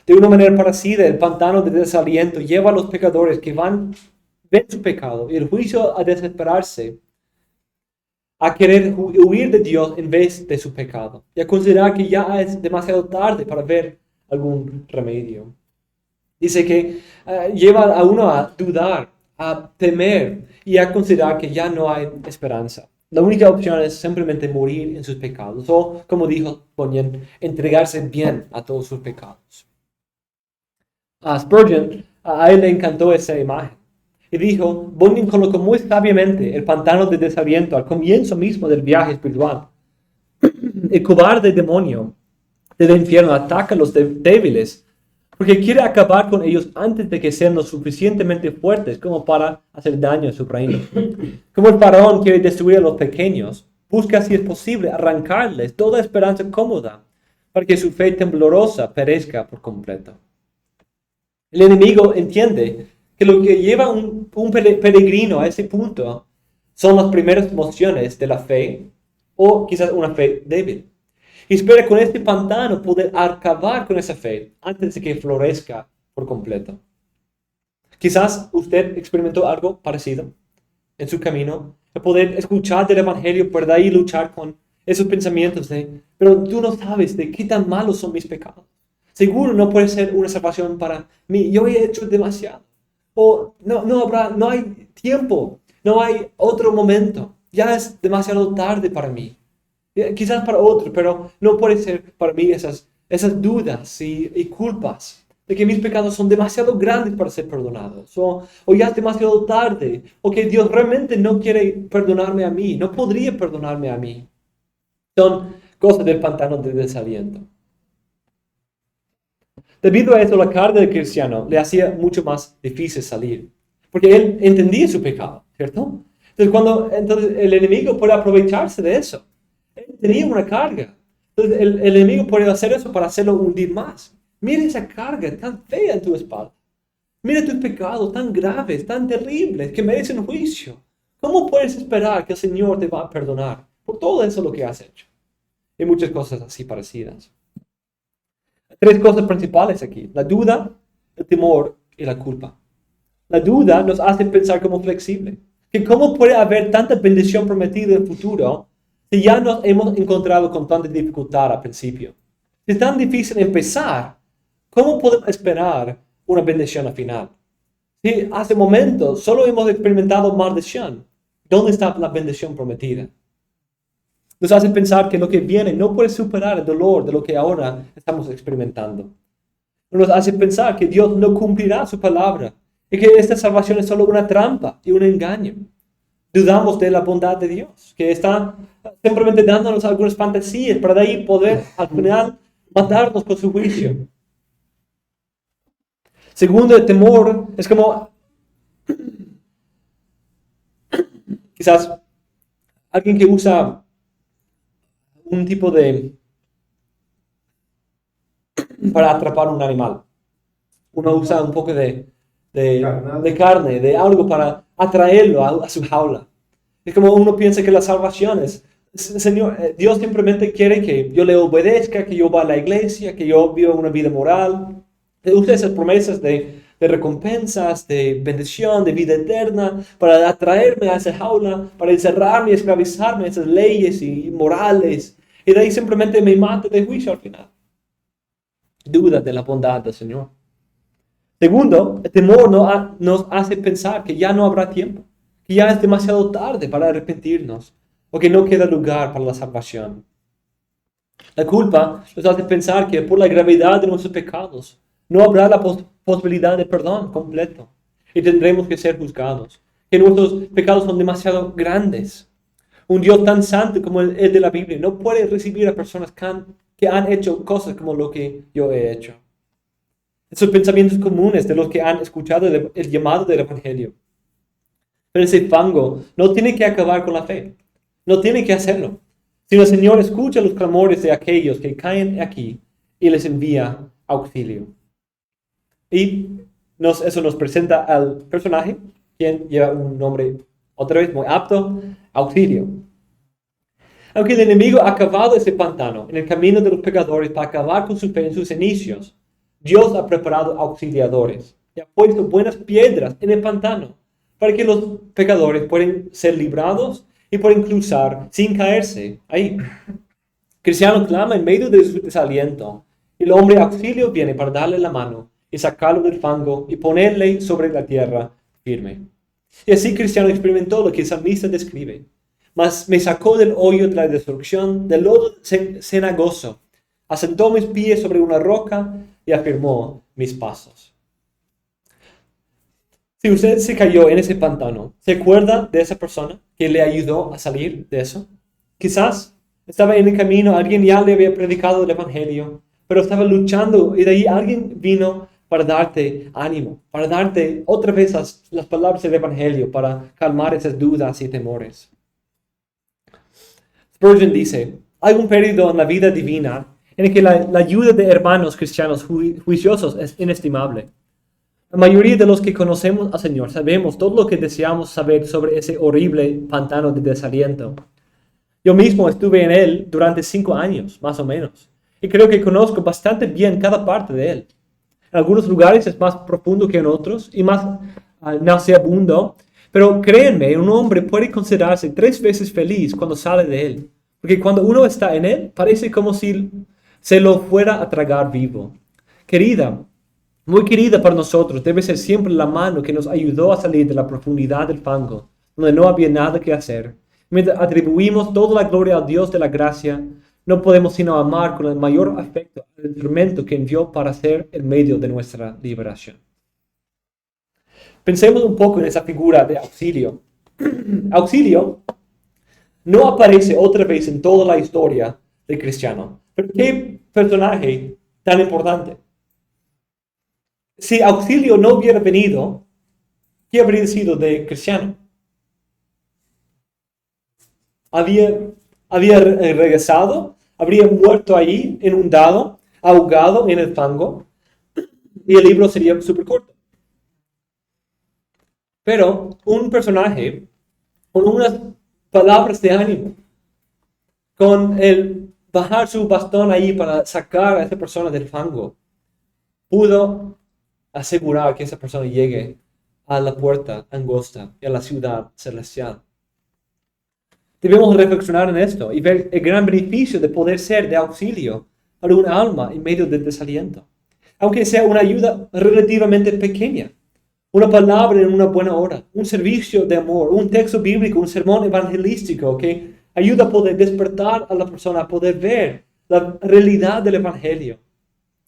De una manera parecida, el pantano de desaliento lleva a los pecadores que ven su pecado y el juicio a desesperarse, a querer huir de Dios en vez de su pecado y a considerar que ya es demasiado tarde para ver algún remedio. Dice que lleva a uno a dudar, a temer y a considerar que ya no hay esperanza. La única opción es simplemente morir en sus pecados o, como dijo Bunyan, entregarse bien a todos sus pecados. A Spurgeon, a él le encantó esa imagen. Y dijo, Bunyan colocó muy sabiamente el pantano de desaliento al comienzo mismo del viaje espiritual. El cobarde demonio del infierno ataca a los débiles porque quiere acabar con ellos antes de que sean lo suficientemente fuertes como para hacer daño a su reino. Como el faraón quiere destruir a los pequeños, busca si es posible arrancarles toda esperanza cómoda para que su fe temblorosa perezca por completo. El enemigo entiende que lo que lleva a un peregrino a ese punto son las primeras emociones de la fe o quizás una fe débil. Y espera con este pantano poder acabar con esa fe antes de que florezca por completo. Quizás usted experimentó algo parecido en su camino, de poder escuchar del Evangelio, por ahí luchar con esos pensamientos de, pero tú no sabes de qué tan malos son mis pecados. Seguro no puede ser una salvación para mí. Yo he hecho demasiado. O no hay tiempo, no hay otro momento. Ya es demasiado tarde para mí. Quizás para otros, pero no puede ser para mí esas dudas y culpas de que mis pecados son demasiado grandes para ser perdonados, o ya es demasiado tarde, o que Dios realmente no quiere perdonarme a mí, no podría perdonarme a mí. Son cosas del pantano de desaliento. Debido a eso, la carga del cristiano le hacía mucho más difícil salir, porque él entendía su pecado, ¿cierto? Entonces el enemigo puede aprovecharse de eso. Él tenía una carga. Entonces el enemigo puede hacer eso para hacerlo hundir más. Mira esa carga tan fea en tu espalda. Mira tus pecados tan graves, tan terribles, que merecen juicio. ¿Cómo puedes esperar que el Señor te va a perdonar por todo eso lo que has hecho? Y muchas cosas así parecidas. Tres cosas principales aquí: la duda, el temor y la culpa. La duda nos hace pensar como flexible. Que cómo puede haber tanta bendición prometida en el futuro si ya nos hemos encontrado con tanta dificultad al principio. Si es tan difícil empezar, ¿cómo podemos esperar una bendición al final? Si hace momentos solo hemos experimentado maldición, ¿dónde está la bendición prometida? Nos hace pensar que lo que viene no puede superar el dolor de lo que ahora estamos experimentando. Nos hace pensar que Dios no cumplirá su palabra y que esta salvación es solo una trampa y un engaño. Dudamos de la bondad de Dios, que está simplemente dándonos algunas fantasías para de ahí poder al final matarnos con su juicio. Segundo, el temor es como quizás alguien que usa un tipo de para atrapar un animal. Uno usa un poco de carne, de algo para atraerlo a su jaula. Es como uno piensa que la salvación es, Señor, Dios simplemente quiere que yo le obedezca, que yo vaya a la iglesia, que yo viva una vida moral. Usa esas promesas de recompensas, de bendición, de vida eterna, para atraerme a esa jaula, para encerrarme y esclavizarme a esas leyes y morales. Y de ahí simplemente me mata de juicio al final. Duda de la bondad del Señor. Segundo, el temor nos hace pensar que ya no habrá tiempo, que ya es demasiado tarde para arrepentirnos, o que no queda lugar para la salvación. La culpa nos hace pensar que por la gravedad de nuestros pecados no habrá la posibilidad de perdón completo y tendremos que ser juzgados, que nuestros pecados son demasiado grandes. Un Dios tan santo como el de la Biblia no puede recibir a personas que han hecho cosas como lo que yo he hecho. Esos pensamientos comunes de los que han escuchado el llamado del Evangelio. Pero ese fango no tiene que acabar con la fe. No tiene que hacerlo. Sino el Señor escucha los clamores de aquellos que caen aquí y les envía auxilio. Y eso nos presenta al personaje, quien lleva un nombre otra vez muy apto, Auxilio. Aunque el enemigo ha cavado ese pantano en el camino de los pecadores para acabar con su fe en sus inicios, Dios ha preparado auxiliadores y ha puesto buenas piedras en el pantano para que los pecadores puedan ser librados y puedan cruzar sin caerse ahí. Cristiano clama en medio de su desaliento y el hombre Auxilio viene para darle la mano y sacarlo del fango y ponerle sobre la tierra firme. Y así Cristiano experimentó lo que el salmista describe. Mas me sacó del hoyo de la destrucción, del lodo cenagoso, asentó mis pies sobre una roca y afirmó mis pasos. Si usted se cayó en ese pantano, ¿se acuerda de esa persona que le ayudó a salir de eso? Quizás estaba en el camino, alguien ya le había predicado el Evangelio, pero estaba luchando y de ahí alguien vino para darte ánimo, para darte otra vez las palabras del Evangelio, para calmar esas dudas y temores. Spurgeon dice, hay un periodo en la vida divina en el que la ayuda de hermanos cristianos juiciosos es inestimable. La mayoría de los que conocemos al Señor sabemos todo lo que deseamos saber sobre ese horrible pantano de desaliento. Yo mismo estuve en él durante 5 años, más o menos, y creo que conozco bastante bien cada parte de él. En algunos lugares es más profundo que en otros y más nauseabundo, pero créanme, un hombre puede considerarse 3 veces feliz cuando sale de él, porque cuando uno está en él, parece como si se lo fuera a tragar vivo. Querida, muy querida para nosotros, debe ser siempre la mano que nos ayudó a salir de la profundidad del fango, donde no había nada que hacer. Mientras atribuimos toda la gloria al Dios de la gracia, no podemos sino amar con el mayor afecto al instrumento que envió para ser el medio de nuestra liberación. Pensemos un poco en esa figura de Auxilio. Auxilio no aparece otra vez en toda la historia del cristiano. Pero ¿qué personaje tan importante? Si Auxilio no hubiera venido, ¿qué habría sido de Cristiano? Había regresado, habría muerto ahí, inundado, ahogado en el fango, y el libro sería súper corto. Pero un personaje con unas palabras de ánimo, con el bajar su bastón ahí para sacar a esa persona del fango, pudo asegurar que esa persona llegue a la puerta angosta y a la ciudad celestial. Debemos reflexionar en esto y ver el gran beneficio de poder ser de auxilio para un alma en medio del desaliento. Aunque sea una ayuda relativamente pequeña, una palabra en una buena hora, un servicio de amor, un texto bíblico, un sermón evangelístico que ayuda a poder despertar a la persona, a poder ver la realidad del Evangelio,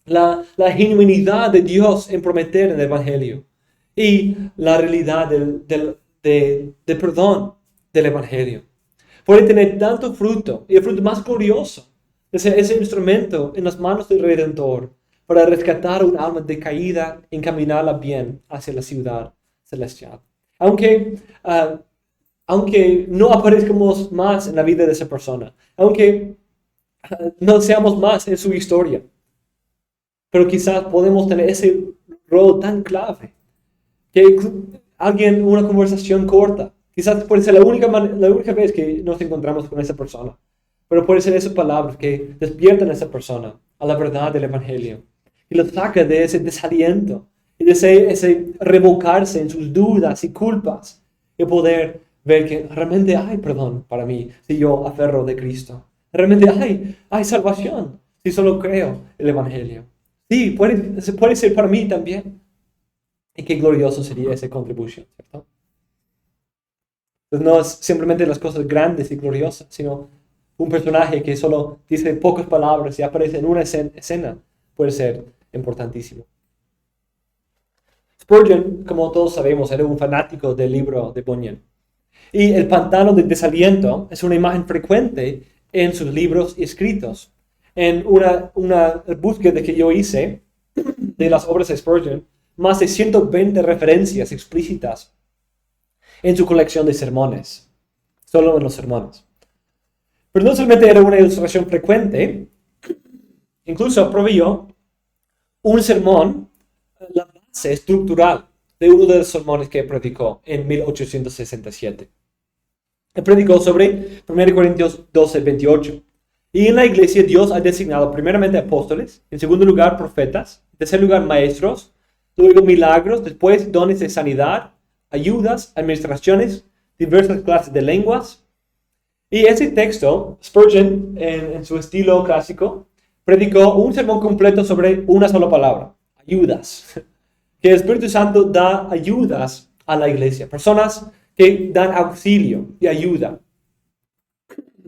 la genuinidad de Dios en prometer el Evangelio y la realidad del perdón del Evangelio. Puede tener tanto fruto, y el fruto más glorioso de ser ese instrumento en las manos del Redentor para rescatar un alma decaída, encaminarla bien hacia la ciudad celestial. Aunque no aparezcamos más en la vida de esa persona, aunque no seamos más en su historia, pero quizás podemos tener ese rol tan clave que una conversación corta, quizás puede ser la única vez que nos encontramos con esa persona, pero puede ser esas palabras que despiertan a esa persona a la verdad del Evangelio y lo saca de ese desaliento y de ese revocarse en sus dudas y culpas y poder ver que realmente hay perdón para mí si yo aferro de Cristo. Realmente hay salvación si solo creo el Evangelio. Sí, puede ser para mí también. Y qué glorioso sería esa contribución, ¿cierto? Entonces no es simplemente las cosas grandes y gloriosas, sino un personaje que solo dice pocas palabras y aparece en una escena puede ser importantísimo. Spurgeon, como todos sabemos, era un fanático del libro de Bunyan. Y el pantano del desaliento es una imagen frecuente en sus libros y escritos. En una búsqueda que yo hice, de las obras de Spurgeon más de 120 referencias explícitas en su colección de sermones, solo en los sermones. Pero no solamente era una ilustración frecuente, incluso proveyó un sermón, la base estructural de uno de los sermones que predicó en 1867. Él predicó sobre 1 Corintios 12:28. Y en la iglesia Dios ha designado primeramente apóstoles, en segundo lugar profetas, en tercer lugar maestros, luego milagros, después dones de sanidad, ayudas, administraciones, diversas clases de lenguas. Y ese texto, Spurgeon, en su estilo clásico, predicó un sermón completo sobre una sola palabra, ayudas. Que el Espíritu Santo da ayudas a la iglesia, personas que dan auxilio y ayuda.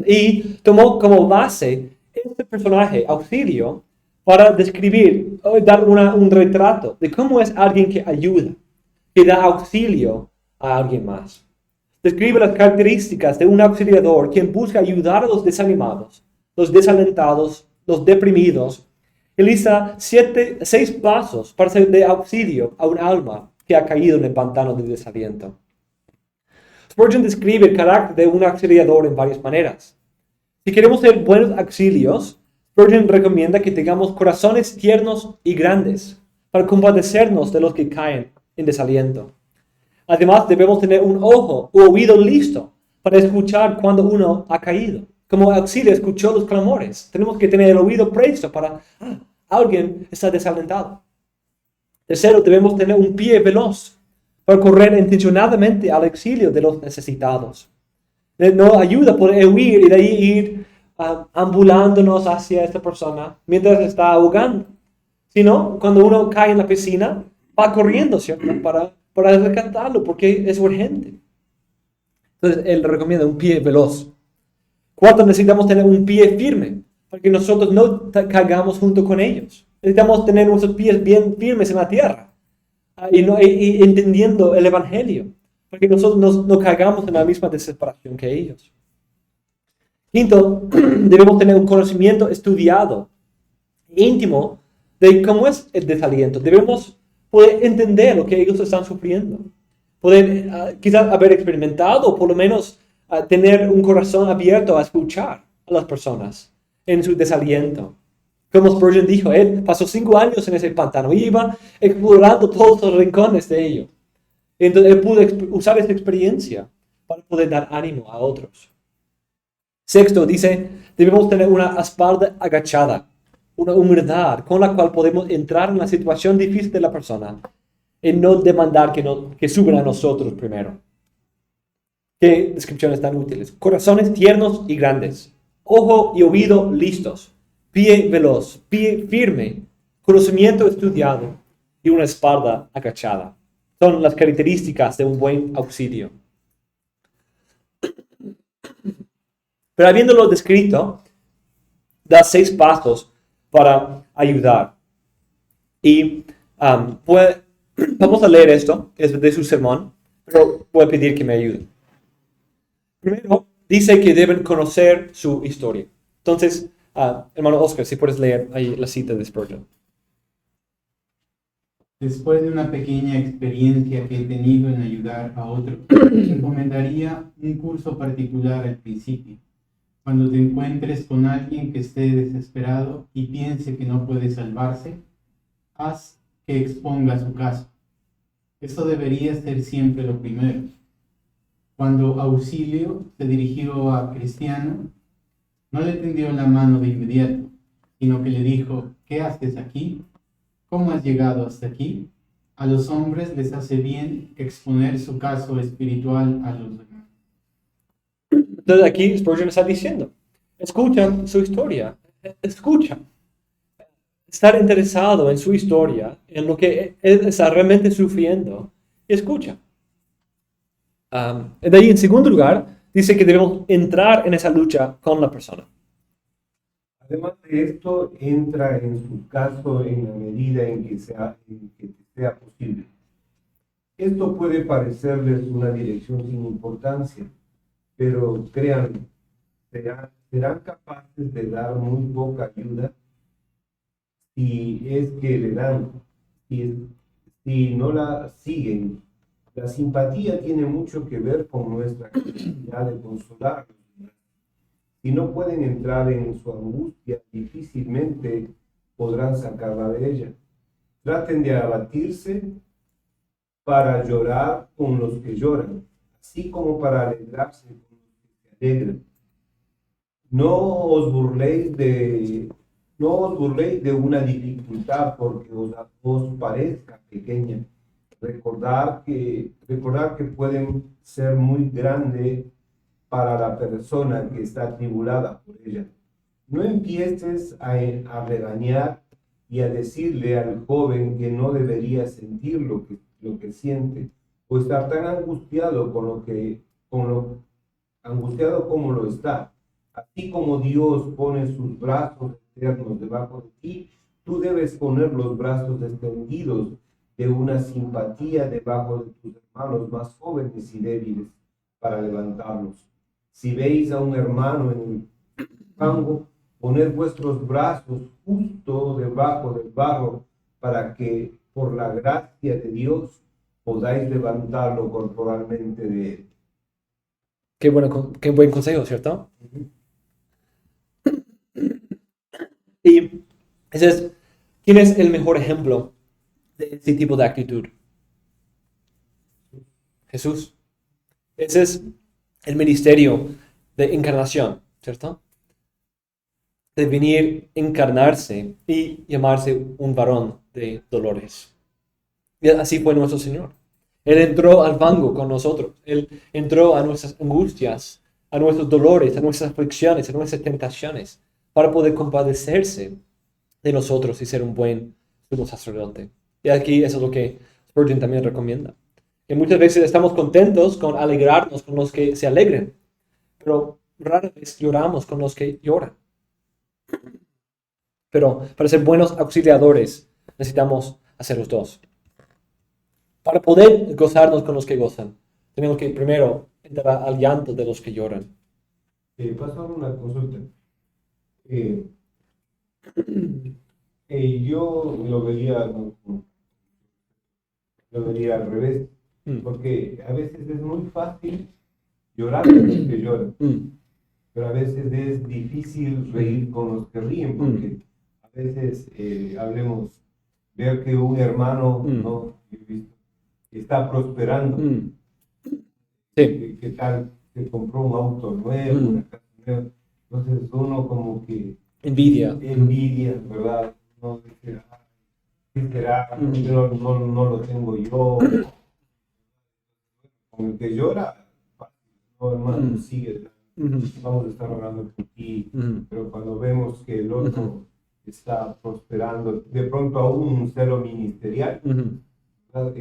Y tomó como base este personaje, Auxilio, para describir, dar un retrato de cómo es alguien que ayuda, que da auxilio a alguien más. Describe las características de un auxiliador quien busca ayudar a los desanimados, los desalentados, los deprimidos. Y lista 6 pasos para ser de auxilio a un alma que ha caído en el pantano de desaliento. Spurgeon describe el carácter de un auxiliador en varias maneras. Si queremos ser buenos auxilios, Spurgeon recomienda que tengamos corazones tiernos y grandes para compadecernos de los que caen en desaliento. Además, debemos tener un ojo u oído listo para escuchar cuando uno ha caído. Como Auxilio escuchó los clamores, tenemos que tener el oído presto para alguien está desalentado. Tercero, debemos tener un pie veloz para correr intencionadamente al auxilio de los necesitados. No ayuda poder huir y de ahí ir ambulándonos hacia esta persona mientras está ahogando. Sino, cuando uno cae en la piscina, va corriendo, ¿cierto? Para rescatarlo, porque es urgente. Entonces, él recomienda un pie veloz. Cuarto, necesitamos tener un pie firme, para que nosotros no caigamos junto con ellos. Necesitamos tener nuestros pies bien firmes en la tierra y entendiendo el Evangelio, para que nosotros no caigamos en la misma desesperación que ellos. Quinto, debemos tener un conocimiento estudiado, íntimo, de cómo es el desaliento. Debemos poder entender lo que ellos están sufriendo. Poder quizás haber experimentado, o por lo menos tener un corazón abierto a escuchar a las personas en su desaliento. Como Spurgeon dijo, él pasó 5 años en ese pantano y iba explorando todos los rincones de ello. Entonces él pudo usar esa experiencia para poder dar ánimo a otros. Sexto, dice, debemos tener una espalda agachada, una humildad con la cual podemos entrar en la situación difícil de la persona y no demandar que suban a nosotros primero. Qué descripciones tan útiles. Corazones tiernos y grandes, ojo y oído listos, pie veloz, pie firme, conocimiento estudiado y una espalda agachada. Son las características de un buen auxilio. Pero habiéndolo descrito, da 6 pasos para ayudar. Y vamos a leer esto, es de su sermón, pero voy a pedir que me ayuden. Primero, dice que deben conocer su historia. Entonces, hermano Oscar, si puedes leer ahí la cita de Spurgeon. Después de una pequeña experiencia que he tenido en ayudar a otros, recomendaría un curso particular al principio. Cuando te encuentres con alguien que esté desesperado y piense que no puede salvarse, haz que exponga su caso. Eso debería ser siempre lo primero. Cuando Auxilio se dirigió a Cristiano, no le tendió la mano de inmediato, sino que le dijo, ¿qué haces aquí? ¿Cómo has llegado hasta aquí? A los hombres les hace bien exponer su caso espiritual a los demás. Entonces aquí Spurgeon está diciendo, escucha su historia, escucha. Estar interesado en su historia, en lo que él está realmente sufriendo, escucha. De ahí, en segundo lugar, dice que debemos entrar en esa lucha con la persona. Además de esto, entra en su caso en la medida en que sea posible. Esto puede parecerles una dirección sin importancia, pero créanme, serán capaces de dar muy poca ayuda si es que le dan, y si no la siguen. La simpatía tiene mucho que ver con nuestra capacidad de consolar. Si no pueden entrar en su angustia, difícilmente podrán sacarla de ella. Traten de abatirse para llorar con los que lloran, así como para alegrarse con los que se alegran. No os burléis de una dificultad porque os parezca pequeña. Recordar que pueden ser muy grande para la persona que está atribulada por ella. No empieces a regañar y a decirle al joven que no debería sentir lo que siente, o estar tan angustiado angustiado como lo está. Así como Dios pone sus brazos eternos debajo de ti, tú debes poner los brazos extendidos de una simpatía debajo de tus hermanos más jóvenes y débiles para levantarlos. Si veis a un hermano en el fango, poned vuestros brazos justo debajo del barro para que por la gracia de Dios podáis levantarlo corporalmente de él. Qué buen consejo, ¿cierto? Y ¿quién es el mejor ejemplo de este tipo de actitud? Jesús. Ese es el ministerio de encarnación, ¿cierto? De venir, encarnarse y llamarse un varón de dolores. Y así fue nuestro Señor. Él entró al fango con nosotros. Él entró a nuestras angustias, a nuestros dolores, a nuestras aflicciones, a nuestras tentaciones, para poder compadecerse de nosotros y ser un buen sumo sacerdote. Y aquí eso es lo que Spurgeon también recomienda. Que muchas veces estamos contentos con alegrarnos con los que se alegran, pero rara vez lloramos con los que lloran. Pero para ser buenos auxiliadores necesitamos hacer los dos. Para poder gozarnos con los que gozan, tenemos que primero entrar al llanto de los que lloran. Paso una consulta. Yo lo vería al revés, porque a veces es muy fácil llorar con los que lloran, pero a veces es difícil reír con los que ríen, porque a veces ver que un hermano no está prosperando, Sí. que tal, que compró un auto nuevo, una casa nueva, entonces uno como que Envidia, ¿verdad? No dice, ¿qué será? No lo tengo yo. Con el que llora, no, hermano, sigue, vamos a estar orando por ti. Pero cuando vemos que el otro está prosperando, de pronto aún un celo ministerial, ¿verdad?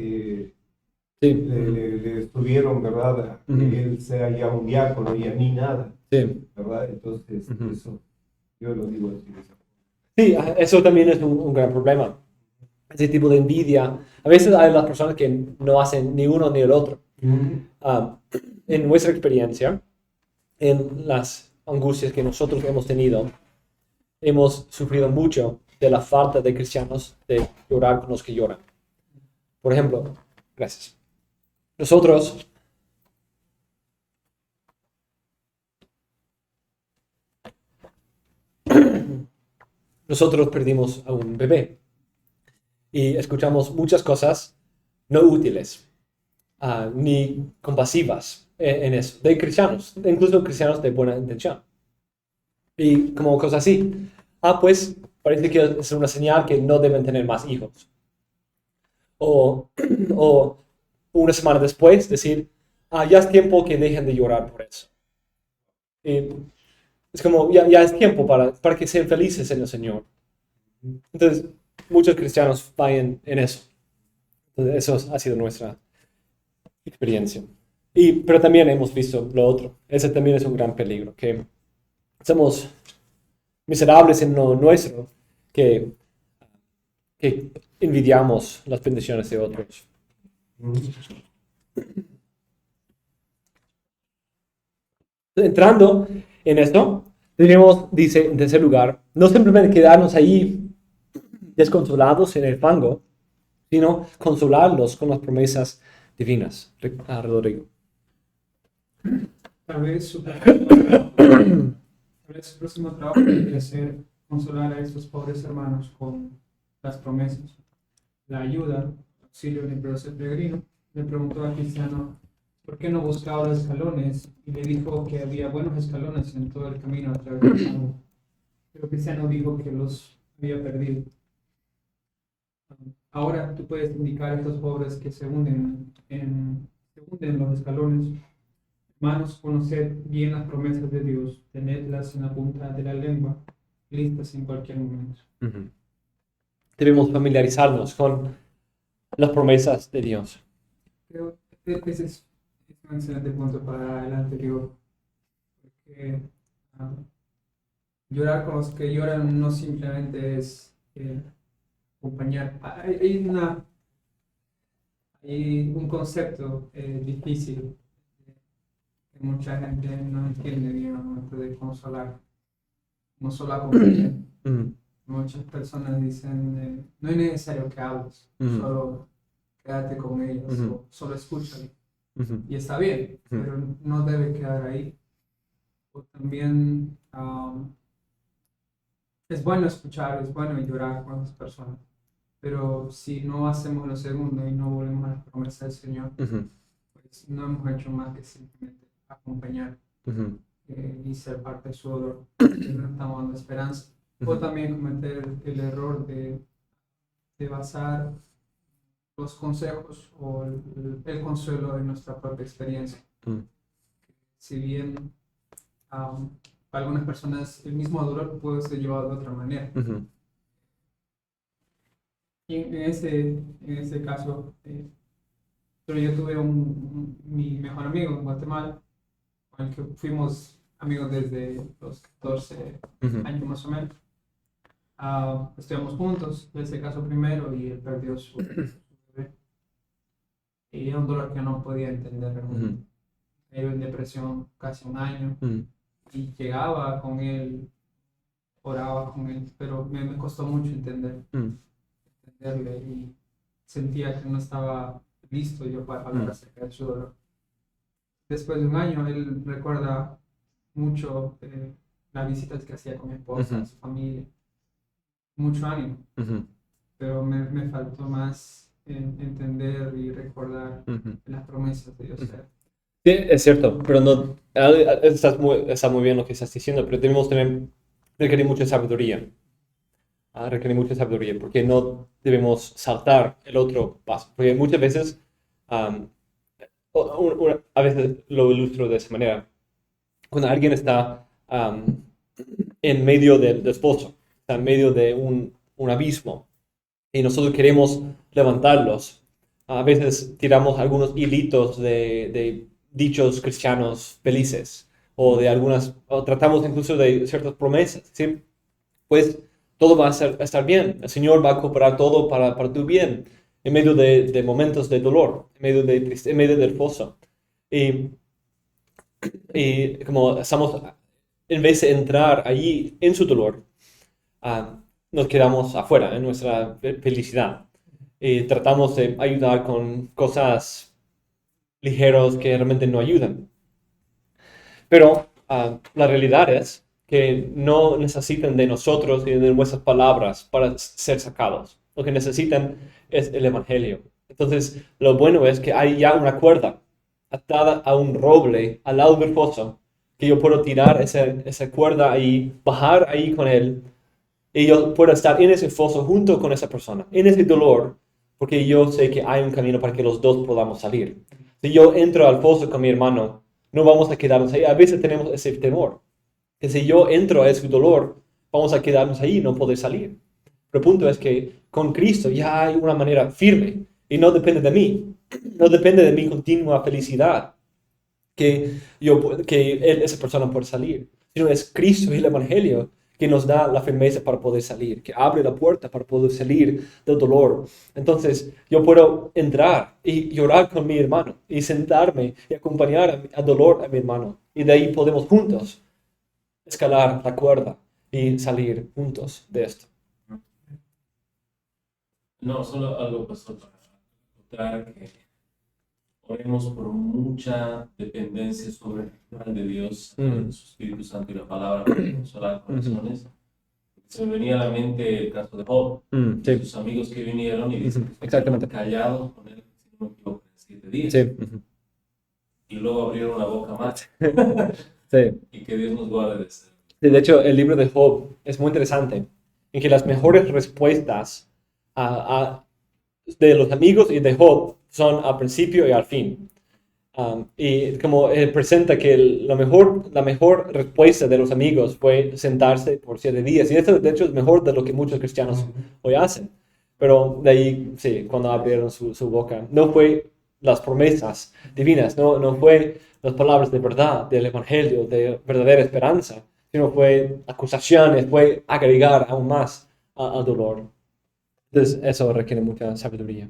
Le estuvieron, ¿verdad? Que él sea ya un diácono y a mí nada, sí. ¿verdad? Entonces, eso yo lo digo así. Sí, eso también es un gran problema. Ese tipo de envidia. A veces hay las personas que no hacen ni uno ni el otro. En nuestra experiencia, en las angustias que nosotros hemos tenido, hemos sufrido mucho de la falta de cristianos de llorar con los que lloran. Por ejemplo, gracias. Nosotros perdimos a un bebé y escuchamos muchas cosas no útiles ni compasivas en eso, de cristianos, incluso cristianos de buena intención. Y como cosas así. Pues parece que es una señal que no deben tener más hijos. O una semana después decir, ya es tiempo que dejen de llorar por eso. Y es como, ya es tiempo para que sean felices en el Señor. Entonces, muchos cristianos vayan en eso. Entonces, eso ha sido nuestra experiencia. Pero también hemos visto lo otro. Ese también es un gran peligro, que somos miserables en lo nuestro, que envidiamos las bendiciones de otros. Entrando en esto, tenemos, dice en tercer lugar, no simplemente quedarnos ahí desconsolados en el fango, sino consolarlos con las promesas divinas. Rodrigo. Tal vez su próximo trabajo debería ser consolar a estos pobres hermanos con las promesas, la ayuda, auxilio en el proceso peregrino. Le preguntó al cristiano por qué no buscaba los escalones y le dijo que había buenos escalones en todo el camino a través del campo. Pero el cristiano dijo que los había perdido. Ahora tú puedes indicar a estos pobres que se hunden en los escalones. Hermanos, conoced bien las promesas de Dios, tenedlas en la punta de la lengua, listas en cualquier momento. Debemos familiarizarnos con las promesas de Dios. Creo que ese es un excelente punto para el anterior, porque llorar con los que lloran no simplemente es acompañar. Hay un concepto difícil que mucha gente no entiende bien al momento de consolar, no solo acompañar. Muchas personas dicen, no es necesario que hables, solo quédate con ellos, o solo escúchalo. Y está bien, pero no debe quedar ahí. O también es bueno escuchar, es bueno llorar con las personas, pero si no hacemos lo segundo y no volvemos a la promesa del Señor, pues no hemos hecho más que simplemente acompañar y ser parte de su dolor, y no estamos dando esperanza. O también cometer el error de basar los consejos o el consuelo en nuestra propia experiencia. Si bien para algunas personas el mismo dolor puede ser llevado de otra manera. Y en ese caso, pero yo tuve mi mejor amigo en Guatemala, con el que fuimos amigos desde los 14 años más o menos. Estuvimos juntos, en ese caso primero, y él perdió su bebé. Y era un dolor que no podía entender realmente. Él en depresión casi un año, y llegaba con él, oraba con él, pero me costó mucho entenderle, y sentía que no estaba listo yo para hablar acerca de su dolor. Después de un año, él recuerda mucho las visitas que hacía con mi esposa, su familia. Mucho ánimo, pero me faltó más entender y recordar las promesas de Dios. Sí, es cierto, pero no, está muy bien lo que estás diciendo, pero debemos requerir mucha sabiduría. Requerir mucha sabiduría, porque no debemos saltar el otro paso. Porque muchas veces, a veces lo ilustro de esa manera. Cuando alguien está en medio del pozo, está en medio de un abismo, y nosotros queremos levantarlos, a veces tiramos algunos hilitos de dichos cristianos felices, o tratamos incluso de ciertas promesas, ¿sí? Pues todo va a estar bien, el Señor va a cooperar todo para tu bien, en medio de momentos de dolor, en medio del pozo. Y como estamos, en vez de entrar allí en su dolor, nos quedamos afuera en nuestra felicidad. Y tratamos de ayudar con cosas ligeras que realmente no ayudan. Pero la realidad es que no necesitan de nosotros y de nuestras palabras para ser sacados. Lo que necesitan es el Evangelio. Entonces, lo bueno es que hay ya una cuerda atada a un roble al lado del pozo, que yo puedo tirar esa cuerda ahí, bajar ahí con él, y yo puedo estar en ese foso junto con esa persona, en ese dolor, porque yo sé que hay un camino para que los dos podamos salir. Si yo entro al foso con mi hermano, no vamos a quedarnos ahí. A veces tenemos ese temor, que si yo entro a ese dolor, vamos a quedarnos ahí y no poder salir. Pero el punto es que con Cristo ya hay una manera firme, y no depende de mí, no depende de mi continua felicidad, que esa persona pueda salir, sino es Cristo y el Evangelio que nos da la firmeza para poder salir, que abre la puerta para poder salir del dolor. Entonces, yo puedo entrar y llorar con mi hermano, y sentarme y acompañar al dolor a mi hermano, y de ahí podemos juntos escalar la cuerda y salir juntos de esto. No, solo algo pasó para notar que oremos por mucha dependencia sobrenatural de Dios, de su Espíritu Santo y la palabra para consolar corazones. Se me venía a la mente el caso de Job, Sí, sus amigos que vinieron y dicen que exactamente. callados con él, si no me equivoco, en 7 días. Sí, Y luego abrieron la boca más. sí. Y que Dios nos guarde de eso. De hecho, el libro de Job es muy interesante, en que las mejores respuestas de los amigos y de Job son al principio y al fin. Y como él presenta que la mejor respuesta de los amigos fue sentarse por 7 días. Y esto, de hecho, es mejor de lo que muchos cristianos hoy hacen. Pero de ahí, sí, cuando abrieron su boca, no fue las promesas divinas, no fue las palabras de verdad, del evangelio, de verdadera esperanza, sino fue acusaciones, fue agregar aún más al dolor. Entonces, eso requiere mucha sabiduría.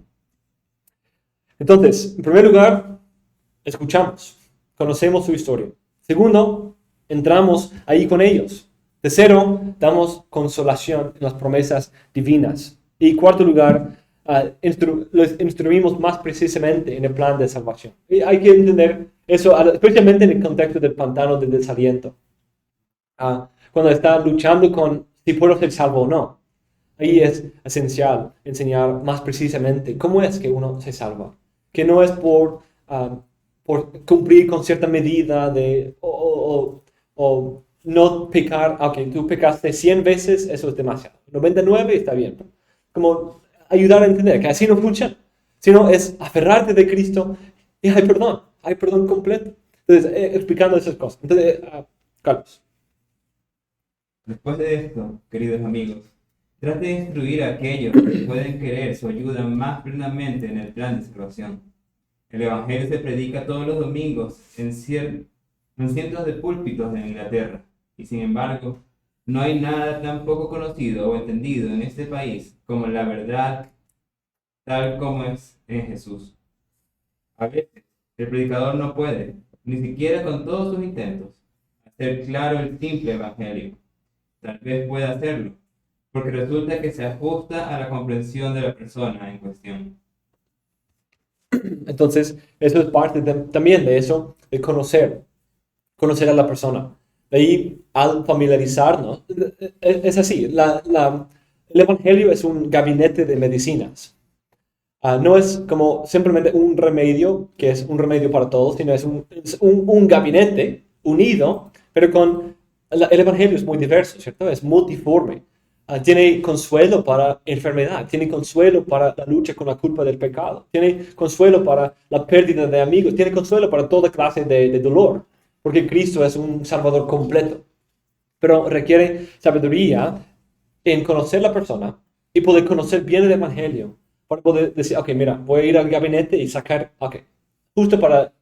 Entonces, en primer lugar, escuchamos, conocemos su historia. Segundo, entramos ahí con ellos. Tercero, damos consolación en las promesas divinas. Y cuarto lugar, los instruimos más precisamente en el plan de salvación. Y hay que entender eso, especialmente en el contexto del pantano del desaliento. Cuando está luchando con si puedo ser salvo o no. Ahí es esencial enseñar más precisamente cómo es que uno se salva. Que no es por cumplir con cierta medida o no pecar. Ok, tú pecaste 100 veces, eso es demasiado. 99 está bien. Como ayudar a entender que así no funciona. Sino es aferrarte de Cristo y hay perdón completo. Entonces, explicando esas cosas. Entonces, Carlos. Después de esto, queridos amigos, trate de instruir a aquellos que pueden querer su ayuda más plenamente en el plan de salvación. El Evangelio se predica todos los domingos en cientos de púlpitos en Inglaterra, y sin embargo, no hay nada tan poco conocido o entendido en este país como la verdad tal como es en Jesús. A veces, el predicador no puede, ni siquiera con todos sus intentos, hacer claro el simple Evangelio. Tal vez pueda hacerlo, porque resulta que se ajusta a la comprensión de la persona en cuestión. Entonces, eso es parte también de eso, de conocer a la persona. De ahí, al familiarizarnos, es así, el Evangelio es un gabinete de medicinas. No es como simplemente un remedio, que es un remedio para todos, sino es un gabinete unido, pero el Evangelio es muy diverso, ¿cierto? Es multiforme. Tiene consuelo para enfermedad, tiene consuelo para la lucha con la culpa del pecado, tiene consuelo para la pérdida de amigos, tiene consuelo para toda clase de dolor, porque Cristo es un Salvador completo. Pero requiere sabiduría en conocer la persona y poder conocer bien el Evangelio, para poder decir, ok, mira, voy a ir al gabinete y sacar, ok, justo para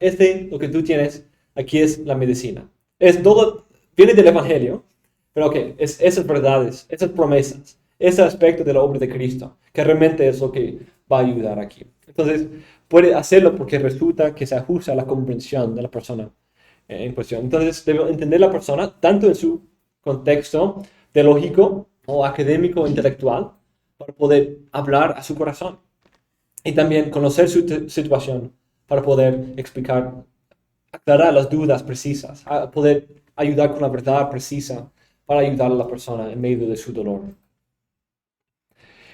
lo que tú tienes, aquí es la medicina. Es todo, viene del Evangelio, pero ok, es esas verdades, esas promesas, ese aspecto de la obra de Cristo, que realmente es lo que va a ayudar aquí. Entonces, puede hacerlo porque resulta que se ajusta a la comprensión de la persona en cuestión. Entonces, debe entender la persona, tanto en su contexto teológico o académico o intelectual, para poder hablar a su corazón. Y también conocer su situación, para poder explicar, aclarar las dudas precisas, poder ayudar con la verdad precisa, para ayudar a la persona en medio de su dolor.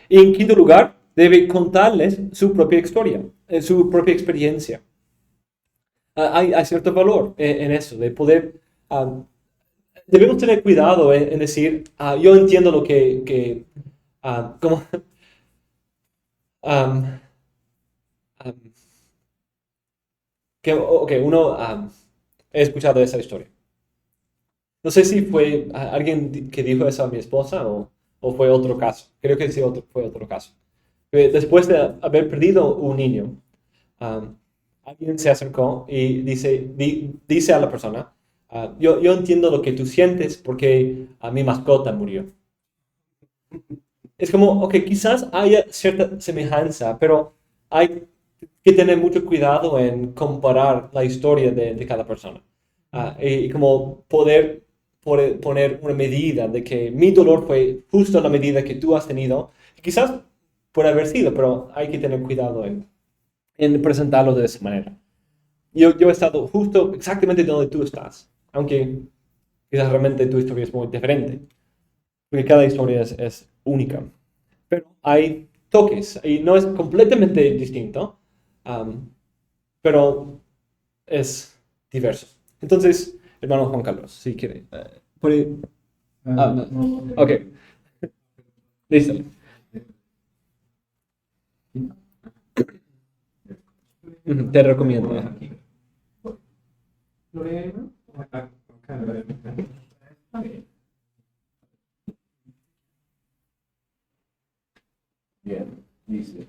Y en quinto lugar, debe contarles su propia historia, su propia experiencia. Hay cierto valor en eso, de poder... debemos tener cuidado en decir, yo entiendo lo que como... he escuchado esa historia. No sé si fue alguien que dijo eso a mi esposa o fue otro caso. Creo que sí, fue otro caso. Después de haber perdido un niño, alguien se acercó y dice a la persona, yo entiendo lo que tú sientes porque mi mascota murió. Es como, ok, quizás haya cierta semejanza, pero hay que tener mucho cuidado en comparar la historia de cada persona. Y como poder poner una medida de que mi dolor fue justo la medida que tú has tenido. Quizás puede haber sido, pero hay que tener cuidado en presentarlo de esa manera. Yo he estado justo exactamente donde tú estás, aunque quizás realmente tu historia es muy diferente, porque cada historia es única. Pero hay toques, y no es completamente distinto, pero es diverso. Entonces, hermano Juan Carlos, si quiere, puede... no. Ok. Listo. Te recomiendo. ¿Lo leí, no? Bien, dice.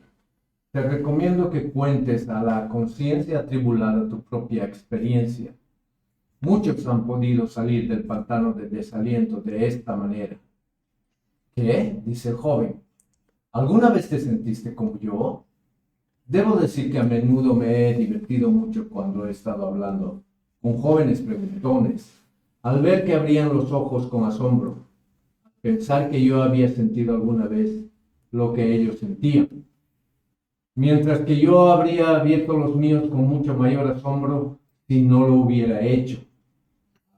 Te recomiendo que cuentes a la conciencia atribulada tu propia experiencia. Muchos han podido salir del pantano de desaliento de esta manera. ¿Qué? Dice el joven. ¿Alguna vez te sentiste como yo? Debo decir que a menudo me he divertido mucho cuando he estado hablando con jóvenes preguntones, al ver que abrían los ojos con asombro, pensar que yo había sentido alguna vez lo que ellos sentían, mientras que yo habría abierto los míos con mucho mayor asombro si no lo hubiera hecho.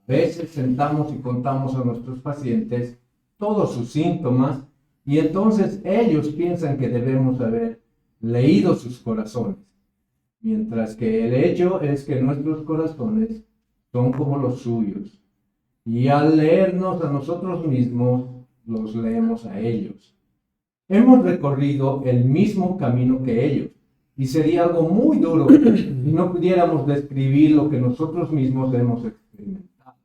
A veces sentamos y contamos a nuestros pacientes todos sus síntomas y entonces ellos piensan que debemos haber leído sus corazones, mientras que el hecho es que nuestros corazones son como los suyos y al leernos a nosotros mismos, los leemos a ellos. Hemos recorrido el mismo camino que ellos y sería algo muy duro si no pudiéramos describir lo que nosotros mismos hemos experimentado.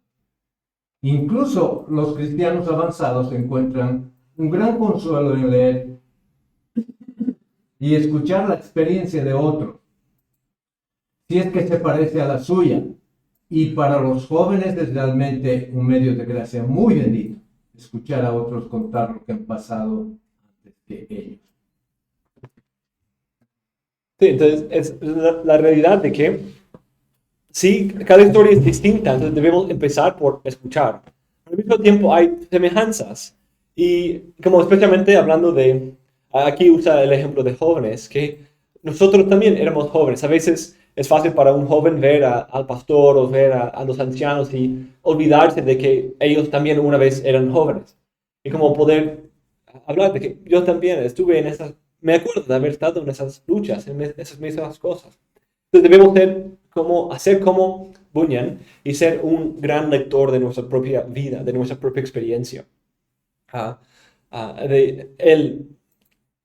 Incluso los cristianos avanzados encuentran un gran consuelo en leer y escuchar la experiencia de otros, si es que se parece a la suya. Y para los jóvenes es realmente un medio de gracia muy bendito escuchar a otros contar lo que han pasado antes que ellos. Sí, entonces es la realidad de que sí, cada historia es distinta, entonces debemos empezar por escuchar. Al mismo tiempo hay semejanzas y como especialmente hablando de, aquí usa el ejemplo de jóvenes, que nosotros también éramos jóvenes. A veces es fácil para un joven ver al pastor o ver a los ancianos y olvidarse de que ellos también una vez eran jóvenes. Y como poder hablar de que yo también estuve en esas, me acuerdo de haber estado en esas luchas, en esas mismas cosas. Entonces debemos hacer como Bunyan y ser un gran lector de nuestra propia vida, de nuestra propia experiencia. Él,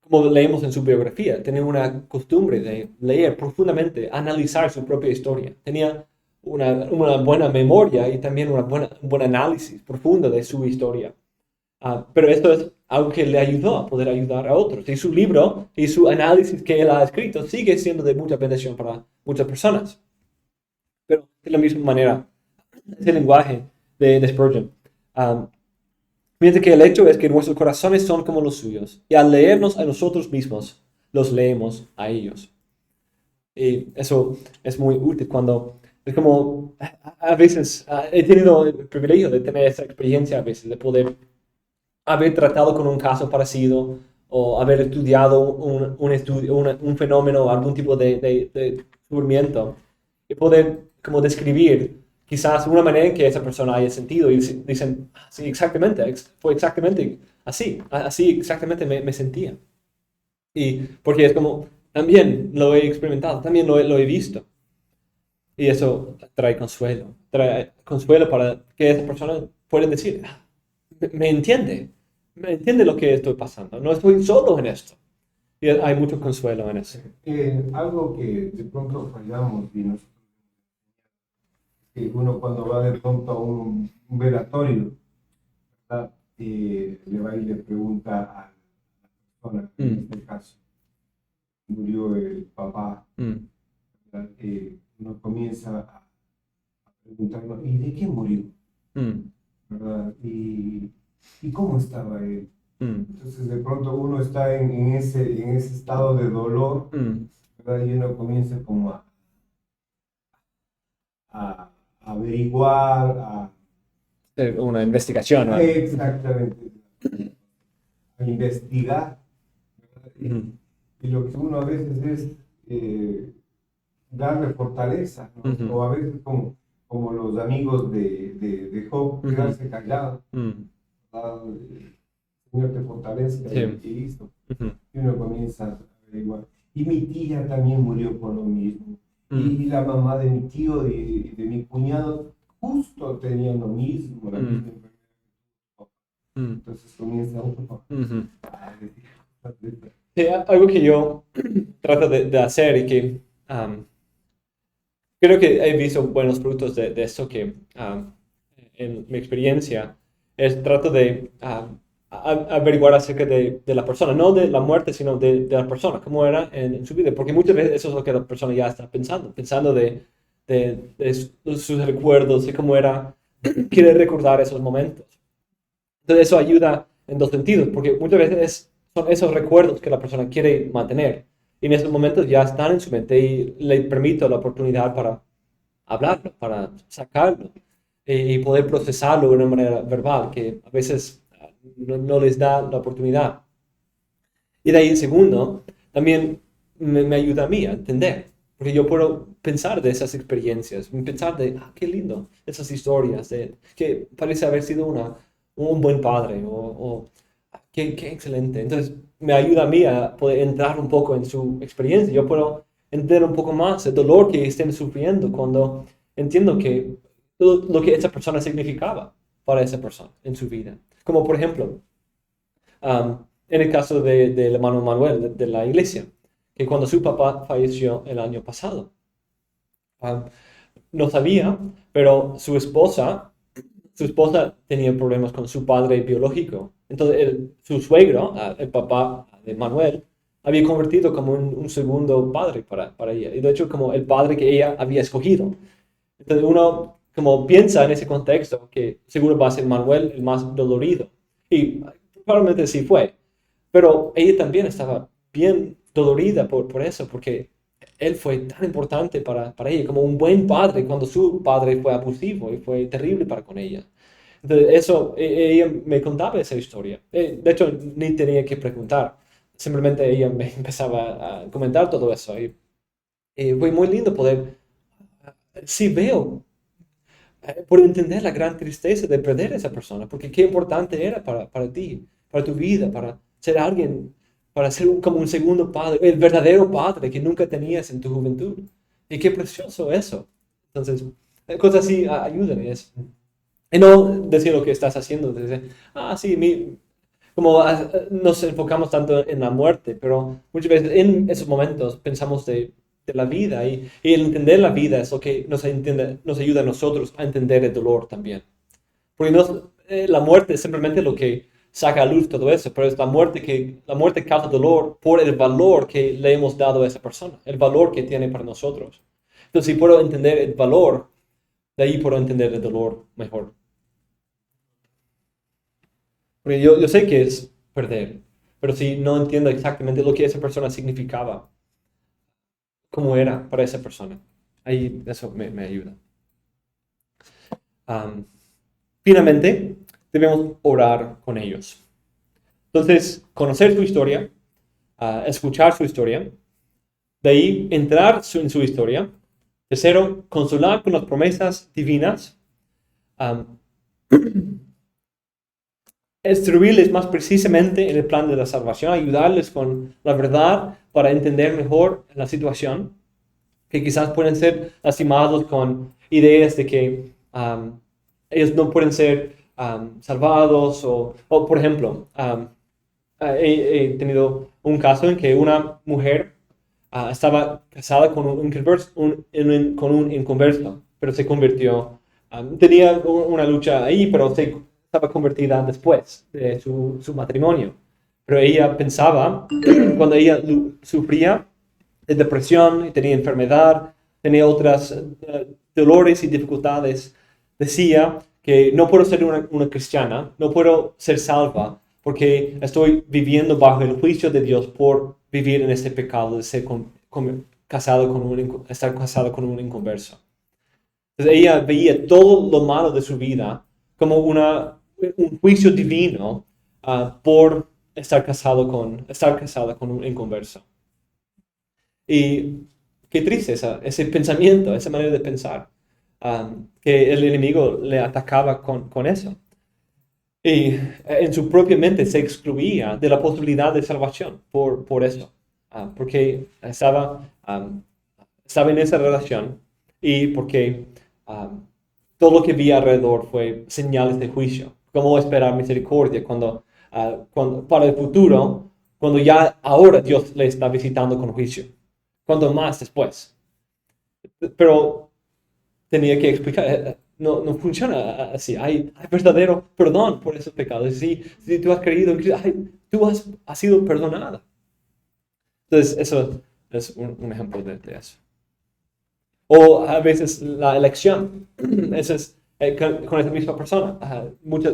como leemos en su biografía, tenía una costumbre de leer profundamente, analizar su propia historia. Tenía una buena memoria y también un buen análisis profundo de su historia. Pero esto es algo que le ayudó a poder ayudar a otros. Y su libro y su análisis que él ha escrito sigue siendo de mucha bendición para muchas personas. Pero de la misma manera, es el lenguaje de Spurgeon. Mientras que el hecho es que nuestros corazones son como los suyos. Y al leernos a nosotros mismos, los leemos a ellos. Y eso es muy útil cuando es como a veces he tenido el privilegio de tener esa experiencia a veces, de poder haber tratado con un caso parecido o haber estudiado un fenómeno, algún tipo de sufrimiento y poder como describir quizás una manera en que esa persona haya sentido y dicen, sí, exactamente, fue exactamente así exactamente me sentía. Y porque es como, también lo he experimentado, también lo he visto. Y eso trae consuelo para que esa persona pueda decir, me entiende lo que estoy pasando, no estoy solo en esto. Y hay mucho consuelo en eso. Algo que de pronto fallamos y nosotros, que uno cuando va de pronto a un velatorio, ¿verdad? Le va y le pregunta a la persona, en este caso, murió el papá, ¿verdad? Uno comienza a preguntarnos, ¿y de qué murió? ¿Verdad? ¿Y cómo estaba él? Entonces de pronto uno está en ese estado de dolor, ¿verdad? Y uno comienza como a averiguar, Una investigación, ¿no? exactamente, a investigar, ¿verdad? Y lo que uno a veces es darle fortaleza, ¿no? O a veces como los amigos de Job, quedarse callado. El Señor te fortalezca y listo. Y uno comienza a averiguar. Y mi tía también murió por lo mismo. Y la mamá de mi tío y de mi cuñado justo tenían lo mismo, la misma enfermedad. Entonces comienza uno Sí, algo que yo trato de hacer y que creo que he visto buenos frutos de esto que en mi experiencia es trato de averiguar acerca de la persona, no de la muerte, sino de la persona, cómo era en su vida, porque muchas veces eso es lo que la persona ya está pensando de sus recuerdos, de cómo era, quiere recordar esos momentos. Entonces eso ayuda en dos sentidos, porque muchas veces son esos recuerdos que la persona quiere mantener, y en esos momentos ya están en su mente y le permito la oportunidad para hablarlo, para sacarlo y poder procesarlo de una manera verbal, que a veces no les da la oportunidad. Y de ahí, segundo, también me ayuda a mí a entender, porque yo puedo pensar de esas experiencias, pensar de, qué lindo, esas historias, de, que parece haber sido un buen padre, o qué excelente. Entonces, me ayuda a mí a poder entrar un poco en su experiencia. Yo puedo entender un poco más el dolor que estén sufriendo cuando entiendo que todo lo que esa persona significaba para esa persona en su vida. Como por ejemplo, en el caso del hermano Manuel de la iglesia, que cuando su papá falleció el año pasado, no sabía, pero su esposa tenía problemas con su padre biológico. Entonces, su suegro, el papá de Manuel, había convertido como un segundo padre para ella. Y de hecho, como el padre que ella había escogido. Entonces, uno como piensa en ese contexto que seguro va a ser Manuel el más dolorido. Y probablemente sí fue. Pero ella también estaba bien dolorida por eso, porque él fue tan importante para ella, como un buen padre, cuando su padre fue abusivo y fue terrible para con ella. Entonces, eso, ella me contaba esa historia. De hecho, ni tenía que preguntar. Simplemente ella me empezaba a comentar todo eso. Y fue muy lindo poder, sí veo, por entender la gran tristeza de perder a esa persona, porque qué importante era para ti, para tu vida, para ser alguien, para ser como un segundo padre, el verdadero padre que nunca tenías en tu juventud. Y qué precioso eso. Entonces, cosas así ayudan. Y no decir lo que estás haciendo, decir, sí, como nos enfocamos tanto en la muerte, pero muchas veces en esos momentos pensamos de la vida y el entender la vida es lo que nos ayuda a nosotros a entender el dolor también. Porque la muerte es simplemente lo que saca a luz todo eso, pero es la muerte causa dolor por el valor que le hemos dado a esa persona, el valor que tiene para nosotros. Entonces, si puedo entender el valor, de ahí puedo entender el dolor mejor. Porque yo sé que es perder, pero si no entiendo exactamente lo que esa persona significaba, cómo era para esa persona, ahí eso me ayuda. Finalmente, debemos orar con ellos. Entonces, conocer su historia, escuchar su historia, de ahí entrar en su historia. Tercero, consolar con las promesas divinas. Instruirles más precisamente en el plan de la salvación, ayudarles con la verdad para entender mejor la situación, que quizás pueden ser lastimados con ideas de que ellos no pueden ser salvados, o por ejemplo, he tenido un caso en que una mujer estaba casada con un inconverso, pero se convirtió, tenía una lucha ahí, pero estaba convertida después de su matrimonio. Pero ella pensaba, cuando ella sufría de depresión y tenía enfermedad, tenía otras dolores y dificultades, decía que no puedo ser una cristiana, no puedo ser salva, porque estoy viviendo bajo el juicio de Dios por vivir en este pecado de ser estar casado con un inconverso. Entonces ella veía todo lo malo de su vida como un juicio divino por estar casado con un inconverso. Y qué triste ese pensamiento, esa manera de pensar, que el enemigo le atacaba con eso. Y en su propia mente se excluía de la posibilidad de salvación por eso, porque estaba en esa relación y porque todo lo que vi alrededor fue señales de juicio. ¿Cómo esperar misericordia cuando para el futuro, cuando ya ahora Dios le está visitando con juicio? ¿Cuándo más después? Pero tenía que explicar, no funciona así. Hay verdadero perdón por esos pecados. Si tú has creído en Cristo, tú has sido perdonada. Entonces, eso es un ejemplo de eso. O a veces la elección. Eso es con esa misma persona.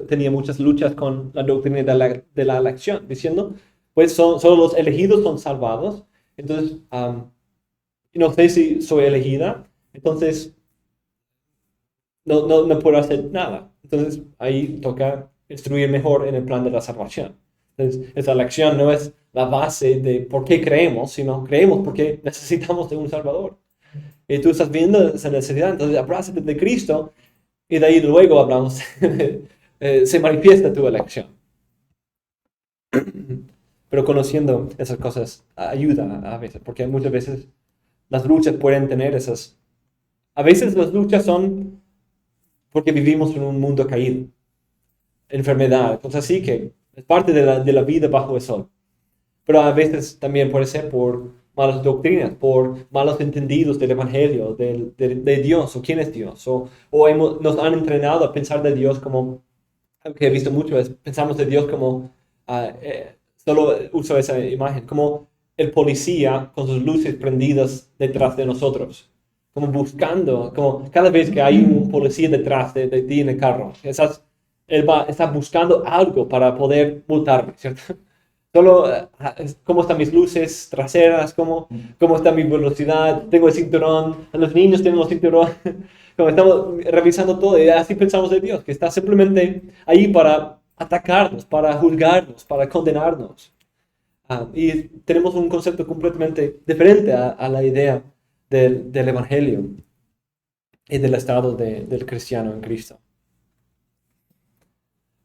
Tenía muchas luchas con la doctrina de la elección, diciendo, pues solo los elegidos son salvados. Entonces, no sé si soy elegida, entonces no puedo hacer nada. Entonces, ahí toca instruir mejor en el plan de la salvación. Entonces, esa elección no es la base de por qué creemos, sino creemos porque necesitamos de un Salvador. Y tú estás viendo esa necesidad, entonces abrázate de Cristo y de ahí luego hablamos, se manifiesta tu elección. Pero conociendo esas cosas ayuda a veces, porque muchas veces las luchas pueden tener esas... A veces las luchas son porque vivimos en un mundo caído, enfermedad, cosas así que es parte de la vida bajo el sol. Pero a veces también puede ser por malas doctrinas, por malos entendidos del Evangelio, de Dios, o quién es Dios, o nos han entrenado a pensar de Dios como, algo que he visto mucho es, pensamos de Dios como, solo uso esa imagen, como el policía con sus luces prendidas detrás de nosotros, como buscando, como cada vez que hay un policía detrás de ti en el carro, él está buscando algo para poder multarme, ¿cierto? Solo cómo están mis luces traseras, cómo está mi velocidad, tengo el cinturón, los niños tienen el cinturón, como estamos revisando todo y así pensamos de Dios, que está simplemente ahí para atacarnos, para juzgarnos, para condenarnos. Y tenemos un concepto completamente diferente a la idea del Evangelio y del estado del cristiano en Cristo.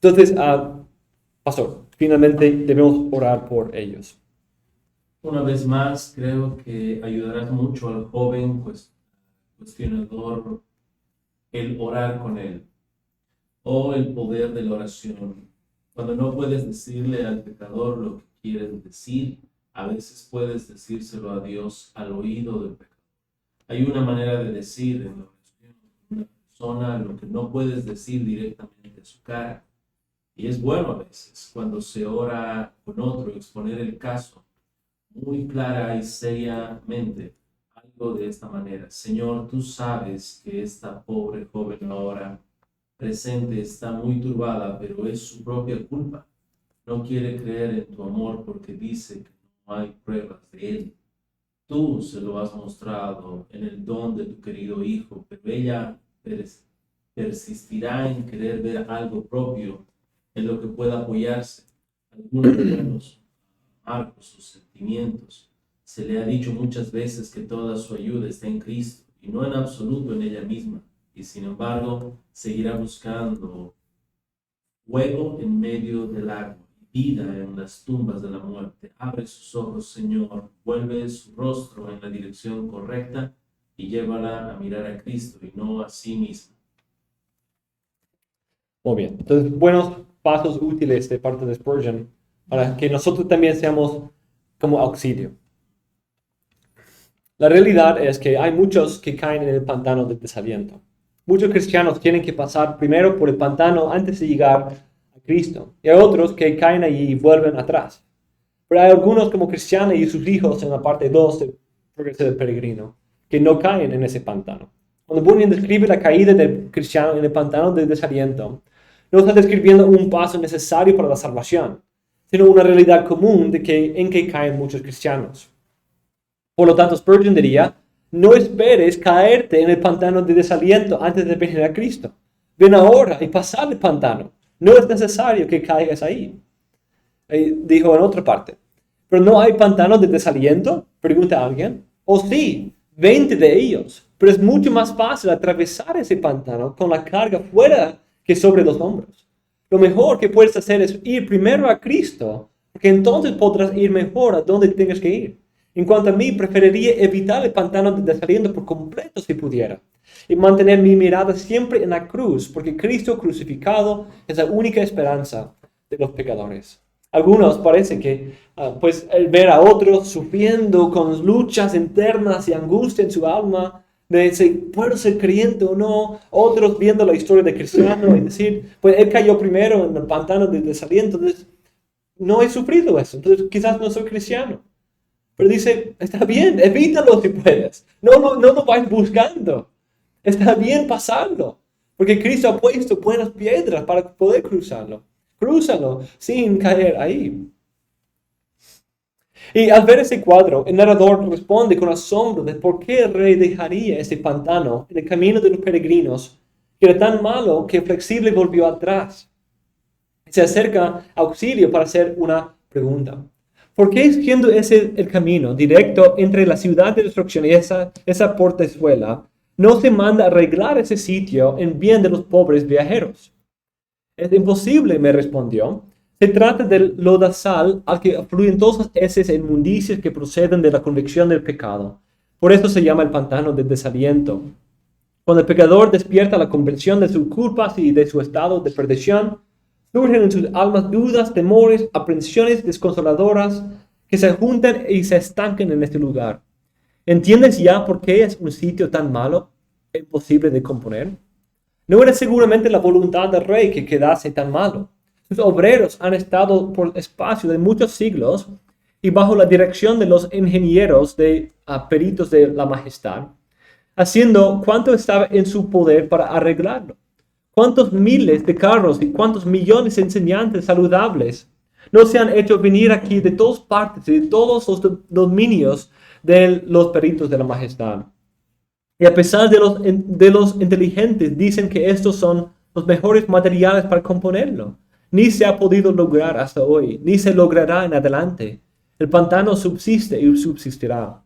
Entonces, pastor, finalmente debemos orar por ellos. Una vez más, creo que ayudará mucho al joven cuestionador el orar con él o el poder de la oración. Cuando no puedes decirle al pecador lo que quieres decir, a veces puedes decírselo a Dios al oído del pecador. Hay una manera de decir en la oración a una persona lo que no puedes decir directamente a su cara. Y es bueno a veces, cuando se ora con otro, exponer el caso muy clara y seriamente, algo de esta manera. Señor, tú sabes que esta pobre joven ahora presente está muy turbada, pero es su propia culpa. No quiere creer en tu amor porque dice que no hay pruebas de él. Tú se lo has mostrado en el don de tu querido hijo, pero ella persistirá en querer ver algo propio en lo que pueda apoyarse, algunos de los marcos, sus sentimientos. Se le ha dicho muchas veces que toda su ayuda está en Cristo y no en absoluto en ella misma, y sin embargo seguirá buscando fuego en medio del agua, vida en las tumbas de la muerte. Abre sus ojos, Señor, vuelve su rostro en la dirección correcta y llévala a mirar a Cristo y no a sí misma. Muy bien, entonces buenos pasos útiles de parte de Spurgeon para que nosotros también seamos como auxilio. La realidad es que hay muchos que caen en el pantano del desaliento. Muchos cristianos tienen que pasar primero por el pantano antes de llegar a Cristo. Y hay otros que caen allí y vuelven atrás. Pero hay algunos como Cristiano y sus hijos en la parte 2 del Progreso del Peregrino que no caen en ese pantano. Cuando Bunyan describe la caída del cristiano en el pantano del desaliento, no está describiendo un paso necesario para la salvación, sino una realidad común en que caen muchos cristianos. Por lo tanto, Spurgeon diría, no esperes caerte en el pantano de desaliento antes de venir a Cristo. Ven ahora y pasar el pantano. No es necesario que caigas ahí. Dijo en otra parte, ¿pero no hay pantanos de desaliento? Pregunta alguien. O sí, 20 de ellos, pero es mucho más fácil atravesar ese pantano con la carga fuera que sobre los hombros. Lo mejor que puedes hacer es ir primero a Cristo, porque entonces podrás ir mejor a donde tengas que ir. En cuanto a mí, preferiría evitar el pantano de desaliento por completo si pudiera, y mantener mi mirada siempre en la cruz, porque Cristo crucificado es la única esperanza de los pecadores. Algunos parece que pues el ver a otros sufriendo con luchas internas y angustia en su alma, de si puedo ser creyente o no, otros viendo la historia de Cristiano y decir, pues él cayó primero en el pantano de desaliento, entonces no he sufrido eso, entonces quizás no soy cristiano. Pero dice, está bien, evítalo si puedes, no lo vayas buscando, está bien pasarlo, porque Cristo ha puesto buenas piedras para poder cruzarlo. Crúzalo sin caer ahí. Y al ver ese cuadro, el narrador responde con asombro de por qué el rey dejaría ese pantano en el camino de los peregrinos, que era tan malo que Flexible volvió atrás. Se acerca a Auxilio para hacer una pregunta. ¿Por qué, siendo ese el camino directo entre la ciudad de destrucción y esa portezuela, no se manda arreglar ese sitio en bien de los pobres viajeros? Es imposible, me respondió. Se trata del lodazal al que afluyen todas esas inmundicias que proceden de la convicción del pecado. Por eso se llama el pantano del desaliento. Cuando el pecador despierta la convicción de sus culpas y de su estado de perdición, surgen en sus almas dudas, temores, aprensiones desconsoladoras que se juntan y se estancan en este lugar. ¿Entiendes ya por qué es un sitio tan malo e imposible de componer? No era seguramente la voluntad del rey que quedase tan malo. Sus obreros han estado por espacio de muchos siglos y bajo la dirección de los ingenieros peritos de la majestad, haciendo cuanto estaba en su poder para arreglarlo. ¿Cuántos miles de carros y cuántos millones de enseñantes saludables no se han hecho venir aquí de todas partes y de todos los dominios de los peritos de la majestad? Y a pesar de los inteligentes, dicen que estos son los mejores materiales para componerlo. Ni se ha podido lograr hasta hoy, ni se logrará en adelante. El pantano subsiste y subsistirá.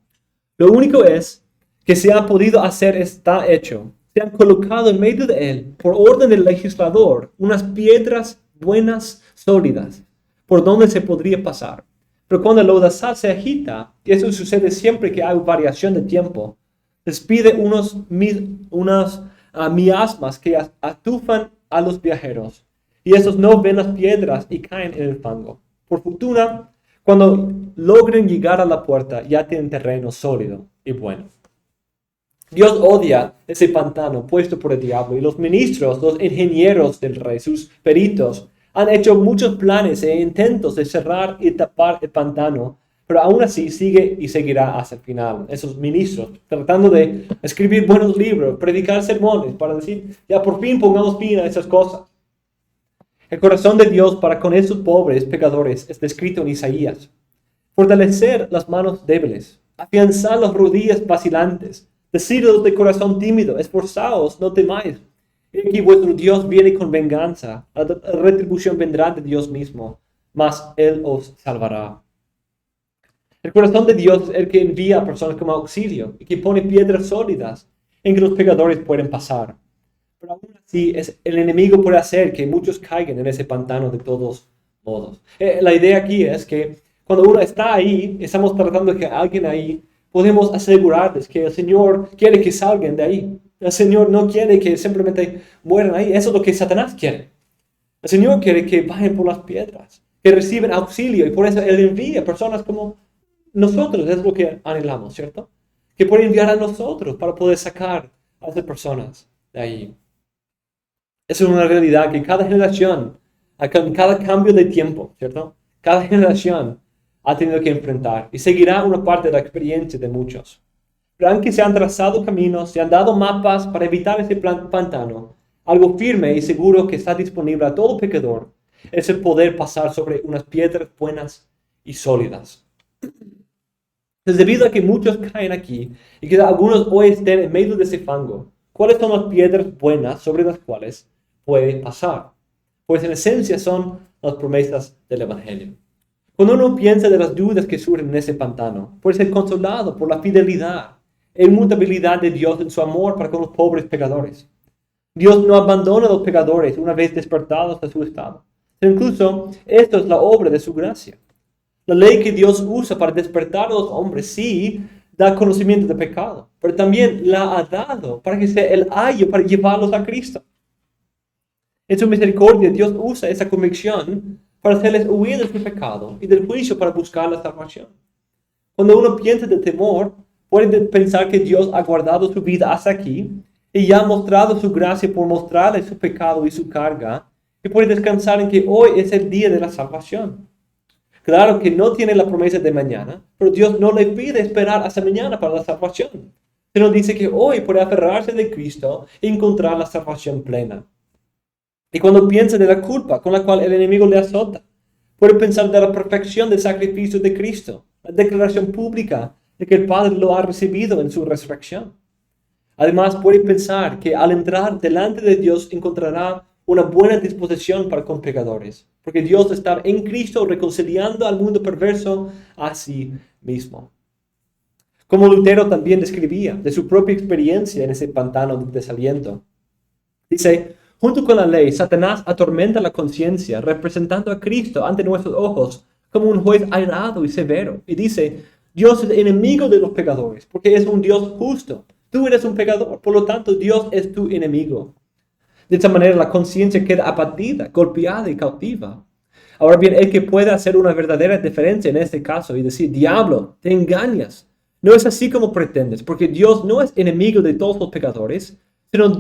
Lo único es que se ha podido hacer está hecho. Se han colocado en medio de él, por orden del legislador, unas piedras buenas, sólidas, por donde se podría pasar. Pero cuando el lodazal se agita, y eso sucede siempre que hay variación de tiempo, despide unas miasmas que atufan a los viajeros, y estos no ven las piedras y caen en el fango. Por fortuna, cuando logren llegar a la puerta, ya tienen terreno sólido y bueno. Dios odia ese pantano puesto por el diablo, y los ministros, los ingenieros del rey, sus peritos, han hecho muchos planes e intentos de cerrar y tapar el pantano, pero aún así sigue y seguirá hasta el final. Esos ministros tratando de escribir buenos libros, predicar sermones para decir, ya por fin pongamos fin a esas cosas. El corazón de Dios para con esos pobres pecadores es descrito en Isaías. Fortalecer las manos débiles, afianzar las rodillas vacilantes, deciros de corazón tímido, esforzaos, no temáis. He aquí vuestro Dios viene con venganza, la retribución vendrá de Dios mismo, mas Él os salvará. El corazón de Dios es el que envía a personas como auxilio y que pone piedras sólidas en que los pecadores pueden pasar. Pero aún así, el enemigo puede hacer que muchos caigan en ese pantano de todos modos. La idea aquí es que cuando uno está ahí, estamos tratando de que alguien ahí, podemos asegurarles que el Señor quiere que salgan de ahí. El Señor no quiere que simplemente mueran ahí. Eso es lo que Satanás quiere. El Señor quiere que vayan por las piedras, que reciben auxilio, y por eso Él envía personas como nosotros. Es lo que anhelamos, ¿cierto? Que puede enviar a nosotros para poder sacar a esas personas de ahí. Es una realidad que cada generación, cada cambio de tiempo, ¿cierto? Cada generación ha tenido que enfrentar y seguirá una parte de la experiencia de muchos. Pero aunque se han trazado caminos, se han dado mapas para evitar ese pantano, algo firme y seguro que está disponible a todo pecador es el poder pasar sobre unas piedras buenas y sólidas. Entonces, debido a que muchos caen aquí y que algunos hoy estén en medio de ese fango, ¿cuáles son las piedras buenas sobre las cuales puede pasar? Pues en esencia son las promesas del Evangelio. Cuando uno piensa de las dudas que surgen en ese pantano, puede ser consolado por la fidelidad e inmutabilidad de Dios en su amor para con los pobres pecadores. Dios no abandona a los pecadores una vez despertados de su estado. Incluso esto es la obra de su gracia. La ley que Dios usa para despertar a los hombres sí da conocimiento de pecado, pero también la ha dado para que sea el ayo para llevarlos a Cristo. En su misericordia, Dios usa esa convicción para hacerles huir de su pecado y del juicio para buscar la salvación. Cuando uno piensa de temor, puede pensar que Dios ha guardado su vida hasta aquí y ya ha mostrado su gracia por mostrarle su pecado y su carga, y puede descansar en que hoy es el día de la salvación. Claro que no tiene la promesa de mañana, pero Dios no le pide esperar hasta mañana para la salvación, sino dice que hoy puede aferrarse de Cristo y encontrar la salvación plena. Y cuando piensa de la culpa con la cual el enemigo le azota, puede pensar de la perfección del sacrificio de Cristo, la declaración pública de que el Padre lo ha recibido en su resurrección. Además, puede pensar que al entrar delante de Dios encontrará una buena disposición para con pecadores, porque Dios está en Cristo reconciliando al mundo perverso a sí mismo. Como Lutero también describía de su propia experiencia en ese pantano de desaliento. Dice, junto con la ley, Satanás atormenta la conciencia, representando a Cristo ante nuestros ojos como un juez airado y severo. Y dice, Dios es enemigo de los pecadores, porque es un Dios justo. Tú eres un pecador, por lo tanto Dios es tu enemigo. De esta manera la conciencia queda abatida, golpeada y cautiva. Ahora bien, el que pueda hacer una verdadera diferencia en este caso y decir, diablo, te engañas. No es así como pretendes, porque Dios no es enemigo de todos los pecadores, sino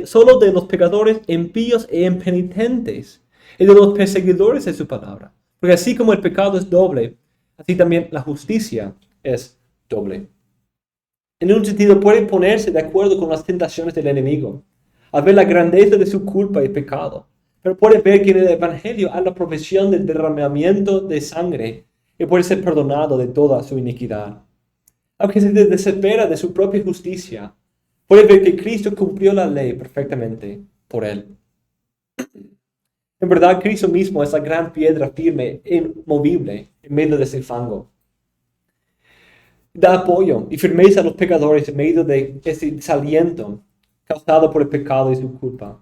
solo de los pecadores impíos e impenitentes y de los perseguidores de su palabra. Porque así como el pecado es doble, así también la justicia es doble. En un sentido puede ponerse de acuerdo con las tentaciones del enemigo, al ver la grandeza de su culpa y pecado, pero puede ver que en el Evangelio hay la profesión del derramamiento de sangre y puede ser perdonado de toda su iniquidad. Aunque se desespera de su propia justicia, puede ver que Cristo cumplió la ley perfectamente por él. En verdad, Cristo mismo es la gran piedra firme e inmovible en medio de ese fango. Da apoyo y firmeza a los pecadores en medio de ese desaliento causado por el pecado y su culpa.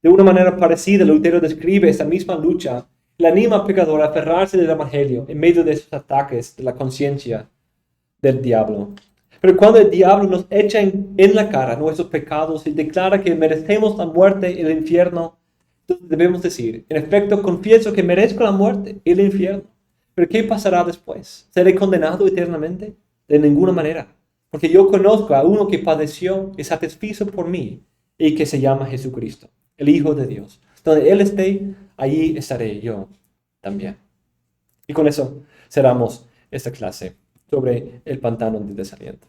De una manera parecida, Lutero describe esa misma lucha y le anima al pecador a aferrarse del Evangelio en medio de esos ataques de la conciencia del diablo. Pero cuando el diablo nos echa en la cara nuestros pecados y declara que merecemos la muerte y el infierno, entonces debemos decir, en efecto, confieso que merezco la muerte y el infierno. Pero ¿qué pasará después? ¿Seré condenado eternamente? De ninguna manera. Porque yo conozco a uno que padeció y satisfizo por mí y que se llama Jesucristo, el Hijo de Dios. Donde Él esté, allí estaré yo también. Y con eso cerramos esta clase sobre el pantano de desaliento.